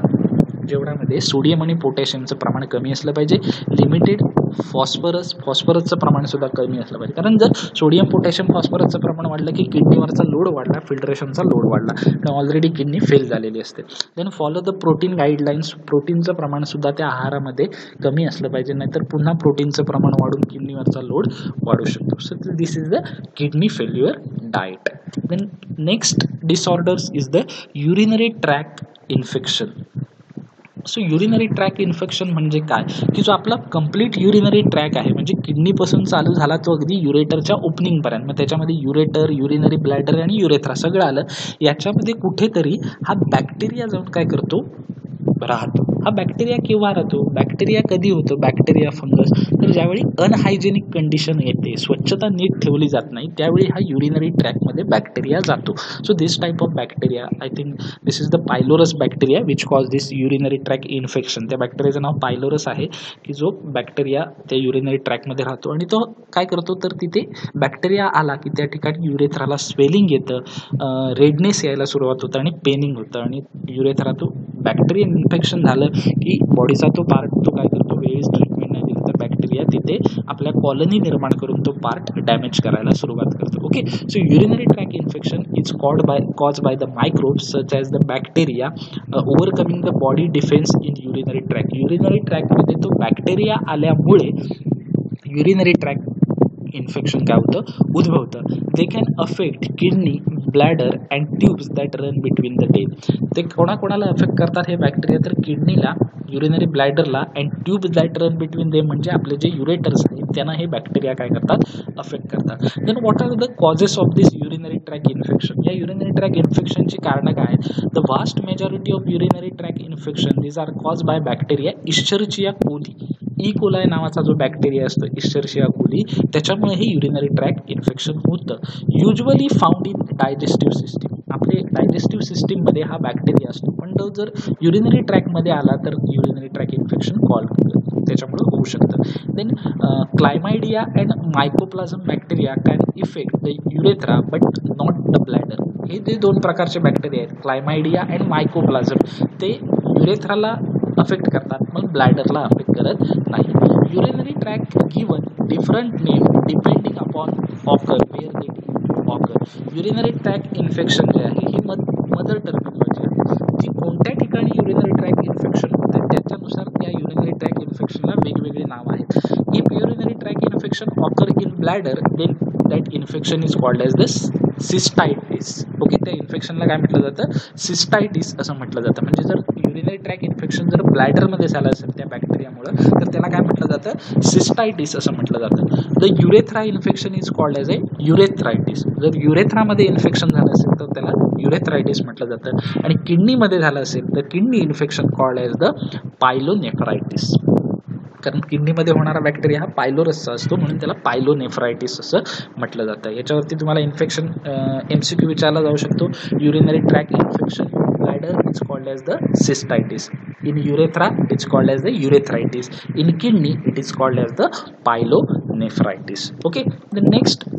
जेवणामध्ये सोडियम आणि पोटॅशियमचं प्रमाण कमी असलं पाहिजे. लिमिटेड फॉस्फरसचं प्रमाण सुद्धा कमी असलं पाहिजे, कारण जर सोडियम पोटॅशियम फॉस्फरसचं प्रमाण वाढलं की किडनीवरचा लोड वाढला, फिल्ट्रेशनचा लोड वाढला आणि ऑलरेडी किडनी फेल झालेली असते. Then follow the protein guidelines. प्रोटीनचं प्रमाण सुद्धा त्या आहारामध्ये कमी असलं पाहिजे, नाहीतर पुन्हा प्रोटीनचं प्रमाण वाढून किडनीवरचा लोड वाढू शकतो. So this is the kidney failure diet. Then next disorders is the urinary track infection. So urinary track infection म्हणजे काय, की जो आपला कंप्लीट युरिनरी ट्रॅक आहे, म्हणजे किडनीपासून चालू झाला तो अगदी युरेटरच्या ओपनिंगपर्यंत, मग त्याच्यामध्ये युरेटर, युरिनरी ब्लॅडर आणि युरेथ्रा सगळं आलं. याच्यामध्ये कुठेतरी हा बॅक्टेरिया जाऊन काय करतो, राहतो. हा बॅक्टेरिया केव्हा राहतो, बॅक्टेरिया कधी होतो, बॅक्टेरिया फंगस, तर ज्यावेळी अनहायजेनिक कंडिशन येते, स्वच्छता नीट ठेवली जात नाही, त्यावेळी हा युरिनरी ट्रॅकमध्ये बॅक्टेरिया जातो. So this type of bacteria, I think this is the pylorus bacteria which cause this urinary track infection. त्या बॅक्टेरियाचं नाव पायलोरस आहे, की जो बॅक्टेरिया त्या युरिनरी ट्रॅकमध्ये राहतो आणि तो काय करतो, तर तिथे बॅक्टेरिया आला की त्या ठिकाणी युरेथ्राला स्वेलिंग येतं, रेडनेस यायला सुरुवात होतं आणि पेनिंग होतं, आणि युरेथ्रा तो बॅक्टेरिया इन्फेक्शन झालं की बॉडीचा तो पार्ट तो काय करतो, वेळीच ट्रीटमेंट नाही दिली तर बॅक्टेरिया तिथे आपल्या कॉलनी निर्माण करून तो पार्ट डॅमेज करायला सुरुवात करतो. Okay, so urinary track infection is cause by the microbes such as the bacteria overcoming the body defence in urinary tract. Urinary ट्रॅकमध्ये तो बॅक्टेरिया आल्यामुळे युरिनरी ट्रॅक इन्फेक्शन काय होतं, उद्भवतं. They can affect kidney, bladder and tubes that run between the they. ते कोणाकोणाला affect करतात हे बॅक्टेरिया, तर किडनीला, युरिनरी ब्लॅडरला and tubes that run between they म्हणजे आपले जे युरेटर्स आहेत त्यांना हे बॅक्टेरिया काय करतात, अफेक्ट करतात. Then what are the causes of this urinary track infection. या युरिनरी ट्रॅक इन्फेक्शनची कारणं काय आहेत, the vast majority of urinary track infection this are cause by bacteria Escherichia coli. E coli नावाचा जो बॅक्टेरिया असतो, इश्चरचिया कोली, त्याच्यामुळे हे युरिनरी ट्रॅक इन्फेक्शन होतं. Usually found in digestive system. आपले डायजेस्टिव्ह सिस्टीममध्ये हा बॅक्टेरिया असतो, पण तो जर युरिनरी ट्रॅकमध्ये आला तर युरिनरी ट्रॅक इन्फेक्शन त्याच्यामुळे होऊ शकतं. Then chlamydia and mycoplasma bacteria can effect the urethra but not the bladder. हे जे दोन प्रकारचे बॅक्टेरिया आहेत, क्लायमायडिया अँड मायकोप्लाझम, ते युरेथ्राला अफेक्ट करतात, मग ब्लॅडरला अफेक्ट करत नाही. Urinary track given different name depending upon occur where they occur. Urinary track infection जे आहे ही मदर टर्मिनॉलॉजी आहे, जी कोणत्या ठिकाणी युरिनरी ट्रॅक इन्फेक्शन होतं त्याच्यानुसार त्या युरिनरी ट्रॅक इन्फेक्शनला वेगवेगळी नाव आहेत. If urinary track infection occur in bladder then that infection is called as the cystitis. Okay, त्या इन्फेक्शनला काय म्हटलं जातं, सिस्टायटिस असं म्हटलं जातं. म्हणजे जर युरिनरी ट्रॅक इन्फेक्शन जर ब्लॅडरमध्ये झालं असेल त्या बॅक्टेरियामुळं, तर त्याला काय म्हटलं जातं, सिस्टायटिस असं म्हटलं जातं. The urethra infection is called as a urethritis. जर युरेथ्रामध्ये इन्फेक्शन झालं असेल तर त्याला युरेथ्रायटिस म्हटलं जातं, आणि किडनीमध्ये झालं असेल तर kidney infection called as the pyelonephritis. कारण किडनीमध्ये होणारा बॅक्टेरिया हा पायलोरसचा असतो, म्हणून त्याला पायलोनेफ्रायटिस असं म्हटलं जातं. याच्यावरती तुम्हाला इन्फेक्शन MCQ विचारला जाऊ शकतो. Urinary track infection bladder is called as the cystitis. In urethra it's called as the urethritis. In kidney it is called as the pyelonephritis. Okay, the next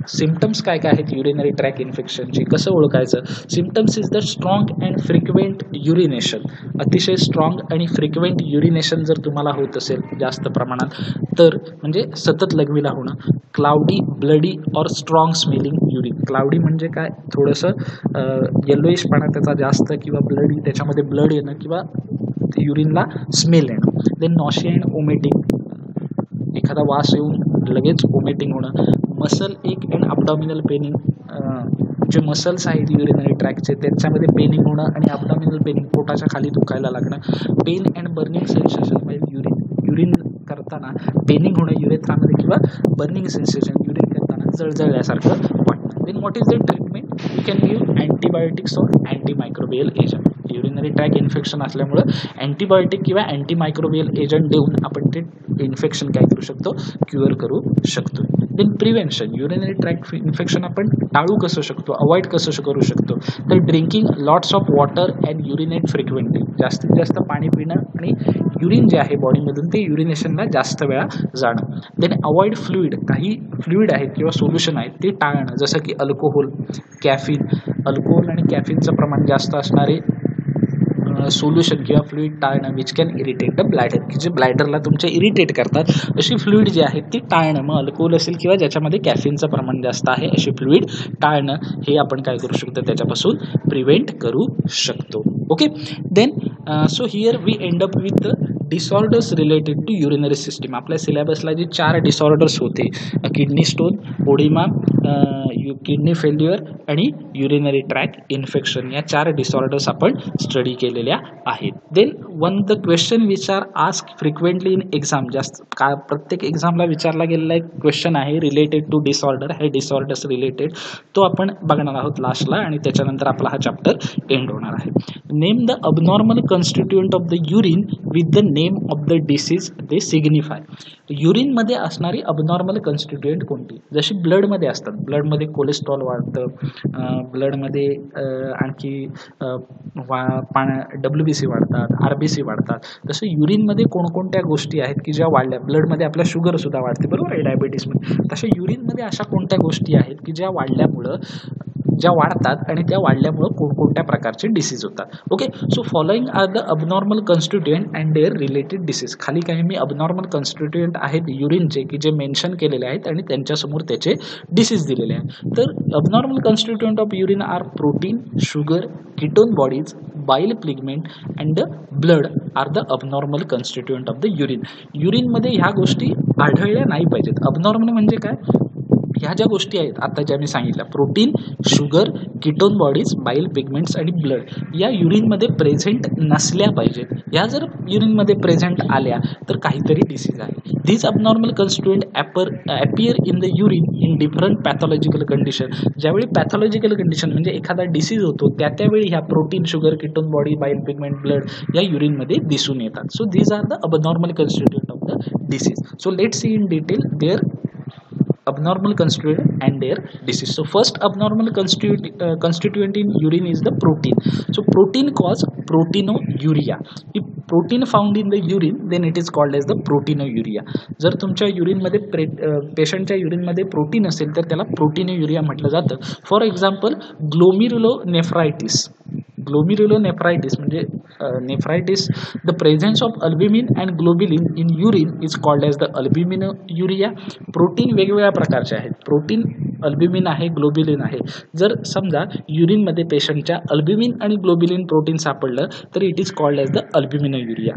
symptoms काय काय आहेत युरिनरी ट्रॅक इन्फेक्शनची, कसं ओळखायचं. Symptoms is the strong and frequent urination. अतिशय strong आणि frequent युरिनेशन जर तुम्हाला होत असेल जास्त प्रमाणात, तर म्हणजे सतत लघवीला होणं. क्लाउडी, ब्लडी और स्ट्रॉंग स्मेलिंग युरिन. क्लाउडी म्हणजे काय, थोडंसं येलोइशपणा त्याचा जास्त, किंवा ब्लडी त्याच्यामध्ये ब्लड येणं, किंवा युरिनला स्मेल येणं. देन नॉशिया अँड ओमेटिंग, एखादा वास येऊन लगेच ओमेटिंग होणं. मसल एक अँड अबडॉमिनल पेनिंग, जे मसल्स आहेत युरिनरी ट्रॅकचे त्याच्यामध्ये पेनिंग होणं आणि अबडॉमिनल पेनिंग, पोटाच्या खाली दुखायला लागणं. पेन अँड बर्निंग सेन्सेशन, म्हणजे युरिन करताना पेनिंग होणं युरेथ्रामध्ये, किंवा बर्निंग सेन्सेशन, युरिन करताना जळजळल्यासारखं वाटणं. Then what is the treatment, you can give antibiotics or antimicrobial agent. Urinary track infection असल्यामुळं अँटीबायोटिक किंवा अँटीमायक्रोबियल एजंट देऊन आपण ते इन्फेक्शन काय करू शकतो, क्युअर करू शकतो. Then prevention, urinary track infection आपण टाळू कसं शकतो, अवॉइड कसं करू शकतो, तर drinking lots of water and urinate frequently. जास्तीत जास्त पाणी पिणं आणि युरिन जे आहे बॉडीमधून ते युरिनेशनला जास्त वेळा जाणं. देन अवॉइड फ्लुइड, काही फ्लुइड आहेत किंवा सोल्युशन आहेत ते टाळणं, जसं की अल्कोहोल, कॅफिन. अल्कोहोल आणि कॅफिनचं प्रमाण जास्त असणारे सोल्युशन किंवा फ्लुइड टाळणं which can irritate the bladder, की जे ब्लॅडरला तुमच्या इरिटेट करतात अशी फ्लुइड जी आहेत ती टाळणं. मग अल्कोहोल असेल किंवा ज्याच्यामध्ये कॅफिनचं प्रमाण जास्त आहे अशी फ्लुइड टाळणं हे आपण काय करू शकतो, त्याच्यापासून प्रिव्हेंट करू शकतो. Okay, then so here we end up with disorders related to urinary system. आपल्या सिलेबसला जे 4 डिसऑर्डर्स होते, kidney stone, oedema, kidney failure आणि युरिनरी ट्रॅक इन्फेक्शन, या 4 डिसऑर्डर्स आपण स्टडी केलेल्या आहेत. Then one the question which are ask frequently in exam, जास्त का प्रत्येक एक्झामला विचारला गेलेला एक क्वेश्चन आहे रिलेटेड टू डिसऑर्डर, हे डिसऑर्डर्स रिलेटेड तो आपण बघणार आहोत लास्टला आणि त्याच्यानंतर आपला हा चॅप्टर एंड होणार आहे. Name the abnormal constituent of the urine with the name of the disease they signify. युरिनमध्ये असणारी अबनॉर्मल कॉन्स्टिट्युएंट कोणती, जशी ब्लडमध्ये असतात, ब्लडमध्ये कोलेस्ट्रॉल वाढतं, ब्लडमध्ये आणखी WBC वाढतात, RBC वाढतात, तसं युरिनमध्ये कोणकोणत्या गोष्टी आहेत की ज्या वाढल्या, ब्लडमध्ये आपल्या शुगरसुद्धा वाढते बरोबर आहे डायबिटीसमध्ये, तशा युरिनमध्ये अशा कोणत्या गोष्टी आहेत की ज्या वाढतात आणि त्या वाढल्यामुळं कोणकोणत्या प्रकारचे डिसीज होतात. Okay, so following are the abnormal constituent and their related disease. खाली काही मी अबनॉर्मल कॉन्स्टिट्युएंट आहेत युरिनचे की जे मेन्शन केलेले आहेत आणि त्यांच्यासमोर त्याचे डिसीज दिलेले आहेत. तर abnormal constituent of urine are protein, sugar, ketone bodies, bile pigment and blood are the abnormal constituent of the urine. युरिनमध्ये ह्या गोष्टी आढळल्या नाही पाहिजेत. अबनॉर्मल म्हणजे काय, ह्या ज्या गोष्टी आहेत आता ज्या मी सांगितल्या, protein, sugar, ketone bodies, bile pigments आणि ब्लड, या युरिनमध्ये प्रेझेंट नसल्या पाहिजेत. या जर युरिनमध्ये प्रेझेंट आल्या तर काहीतरी डिसीज आहे. These abnormal constituent appear in the urine in different pathological condition. ज्यावेळी पॅथॉलॉजिकल कंडिशन म्हणजे एखादा डिसीज होतो त्यावेळी ह्या protein, sugar, ketone body, bile pigment, blood या युरिनमध्ये दिसून येतात. So these are the abnormal constituent of the disease. So let's see in detail their abnormal constituent and their disease. So first abnormal constituent in urine is the protein. So protein cause proteinuria. If protein found in the urine then it is called as the proteinuria. जर तुमच्या युरिनमध्ये पेशंटच्या युरिनमध्ये protein असेल तर त्याला proteinuria म्हटलं जातं. For example glomerulonephritis. Glomerulonephritis म्हणजे nephritis, the presence of albumin and globulin in urine is called as the albuminuria. Protein वेगवेगळ्या प्रकारचे आहेत, प्रोटीन, अल्ब्युमिन आहे, ग्लोबिलिन आहे. जर समजा युरिनमध्ये पेशंटच्या अल्ब्युमिन आणि ग्लोबिलिन प्रोटीन सापडलं तर it is called as the albuminuria.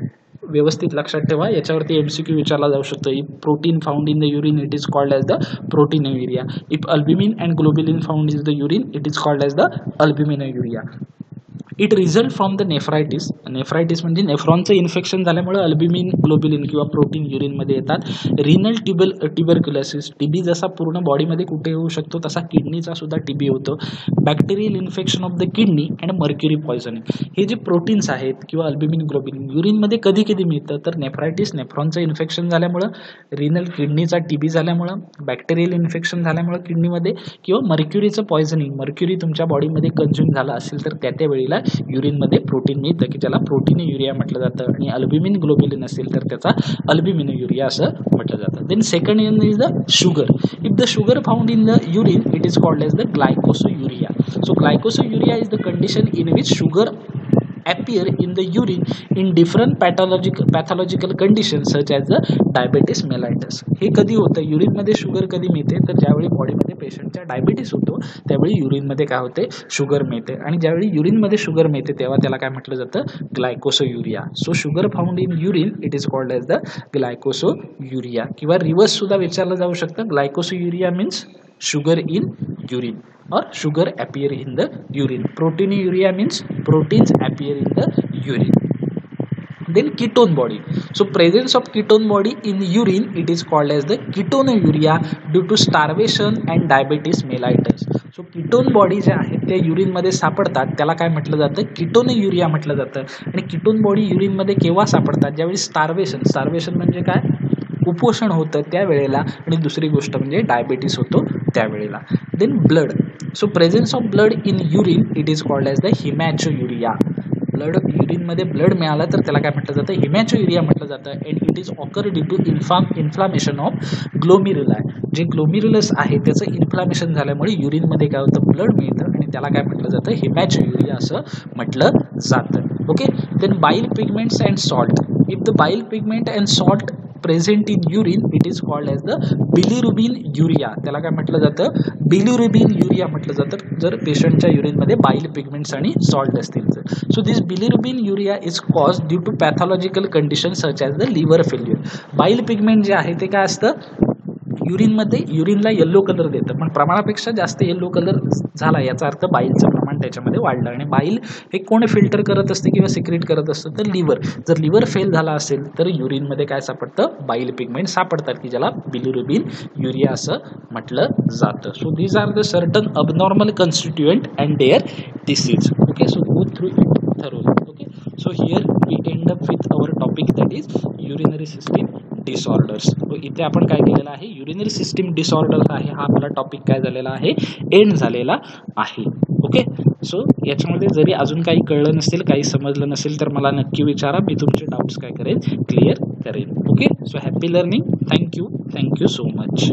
व्यवस्थित लक्षात ठेवा, याच्यावरती MCQ विचारला जाऊ शकतो. If protein found in the urine it is called as the proteinuria. If albumin and globulin found in the urine it is called as the albuminuria. It result from the nephritis. Nephritis म्हणजे नेफ्रॉनचं infection झाल्यामुळे albumin, globulin किंवा protein युरिनमध्ये येतात. Renal tuberculosis, TB जसा पूर्ण बॉडीमध्ये कुठे होऊ शकतो तसा किडनीचा सुद्धा TB होतो. Bacterial infection of the kidney and mercury poisoning. हे जे प्रोटीन्स आहेत किंवा अल्ब्युमिन, ग्लोबिलिन युरिनमध्ये कधी कधी मिळतं तर नेफ्रायटिस, नेफ्रॉनचं इन्फेक्शन झाल्यामुळं, रिनल किडनीचा TB झाल्यामुळं, बॅक्टेरियल इन्फेक्शन झाल्यामुळं किडनीमध्ये, किंवा मर्क्युरीचं पॉयझनिंग, मर्क्युरी तुमच्या बॉडीमध्ये कंझ्युम झाला असेल तर त्या वेळेला युरिनमध्ये प्रोटीन मिळतं की ज्याला प्रोटीनुरिया म्हटलं जातं. आणि अल्ब्युमिन, ग्लोबिलिन असेल तर त्याचा अल्ब्युमिनुरिया असं म्हटलं जातं. Then second is the sugar. If the sugar found in the urine it is called as the glycosuria. So glycosuria is the condition in which sugar appear in the urine in different pathological conditions such as the diabetes mellitus. हे कधी होतं, युरिनमध्ये sugar कधी मिळते तर ज्यावेळी बॉडीमध्ये पेशंटच्या diabetes होतो त्यावेळी युरिनमध्ये काय होते, शुगर मिळते. आणि ज्यावेळी युरिनमध्ये शुगर मिळते तेव्हा त्याला काय म्हटलं जातं, glycosuria. So sugar found in urine it is called as the glycosuria. किंवा रिव्हर्स सुद्धा विचारलं जाऊ शकतं. Glycosuria means sugar in urine or sugar appear in the urine. Proteinuria means proteins appear in the urine. Then ketone body. So presence of ketone body in urine it is called as the ketonuria due to starvation and diabetes mellitus. So ketone body जे आहेत ते urine मध्ये सापडतात त्याला काय म्हटलं जातं, कीटोनुरिया म्हटलं जातं. आणि कीटोन बॉडी युरिन मध्ये केव्हा सापडतात, ज्यावेळी स्टार्वेशन म्हणजे काय, कुपोषण होतं त्यावेळेला, आणि दुसरी गोष्ट म्हणजे डायबिटीस होतो त्यावेळेला. Then blood. So presence of blood in urine it is called as the haematuria. Blood युरिनमध्ये ब्लड मिळालं तर त्याला काय म्हटलं जातं, हिमॅचोयुरिया म्हटलं जातं. And it is occur due to inflammation of glomeruli. जे ग्लोमेरुलस आहे त्याचं इन्फ्लामेशन झाल्यामुळे युरिनमध्ये काय होतं, ब्लड मिळतं आणि त्याला काय म्हटलं जातं, हिमॅचोयुरिया असं म्हटलं जातं. Okay, then bile pigments and salt. If the bile pigment and salt present in urine, it is called as the bilirubin urea. त्याला काय म्हटलं जातं, bilirubin urea म्हटलं जातं जर पेशंटच्या युरिन मध्ये बाइल पिगमेंट्स आणि सॉल्ट असतील तर. So this bilirubin urea is caused due to pathological conditions such as the liver failure. Bile pigment जे आहे ते काय असतं, युरिनमध्ये युरिनला येल्लो कलर देतं, पण प्रमाणापेक्षा जास्त येल्लो कलर झाला याचा अर्थ बाईलचं प्रमाण त्याच्यामध्ये वाढलं. आणि बाईल हे कोण फिल्टर करत असते किंवा सिक्रेट करत असतं, तर लिव्हर. जर लिव्हर फेल झाला असेल तर युरिनमध्ये काय सापडतं, बाईल पिगमेंट सापडतात की ज्याला बिलिरुबिन युरिया असं म्हटलं जातं. So these are the certain abnormal constituent and their disease. Okay, so go through it thoroughly. Okay, so here we end up with our topic, that is urinary system disorders. इथे आपण काय केलेलं आहे, urinary system disorders आहे हा आपला topic काय झालेला आहे, एंड झालेला आहे. ओके, सो याच्यामध्ये जरी अजून काही कळलं नसेल, काही समजलं नसेल तर मला नक्की विचारा, मी तुमचे डाऊट्स काय करेन, क्लिअर करेन. Okay, so happy learning. Thank you so much.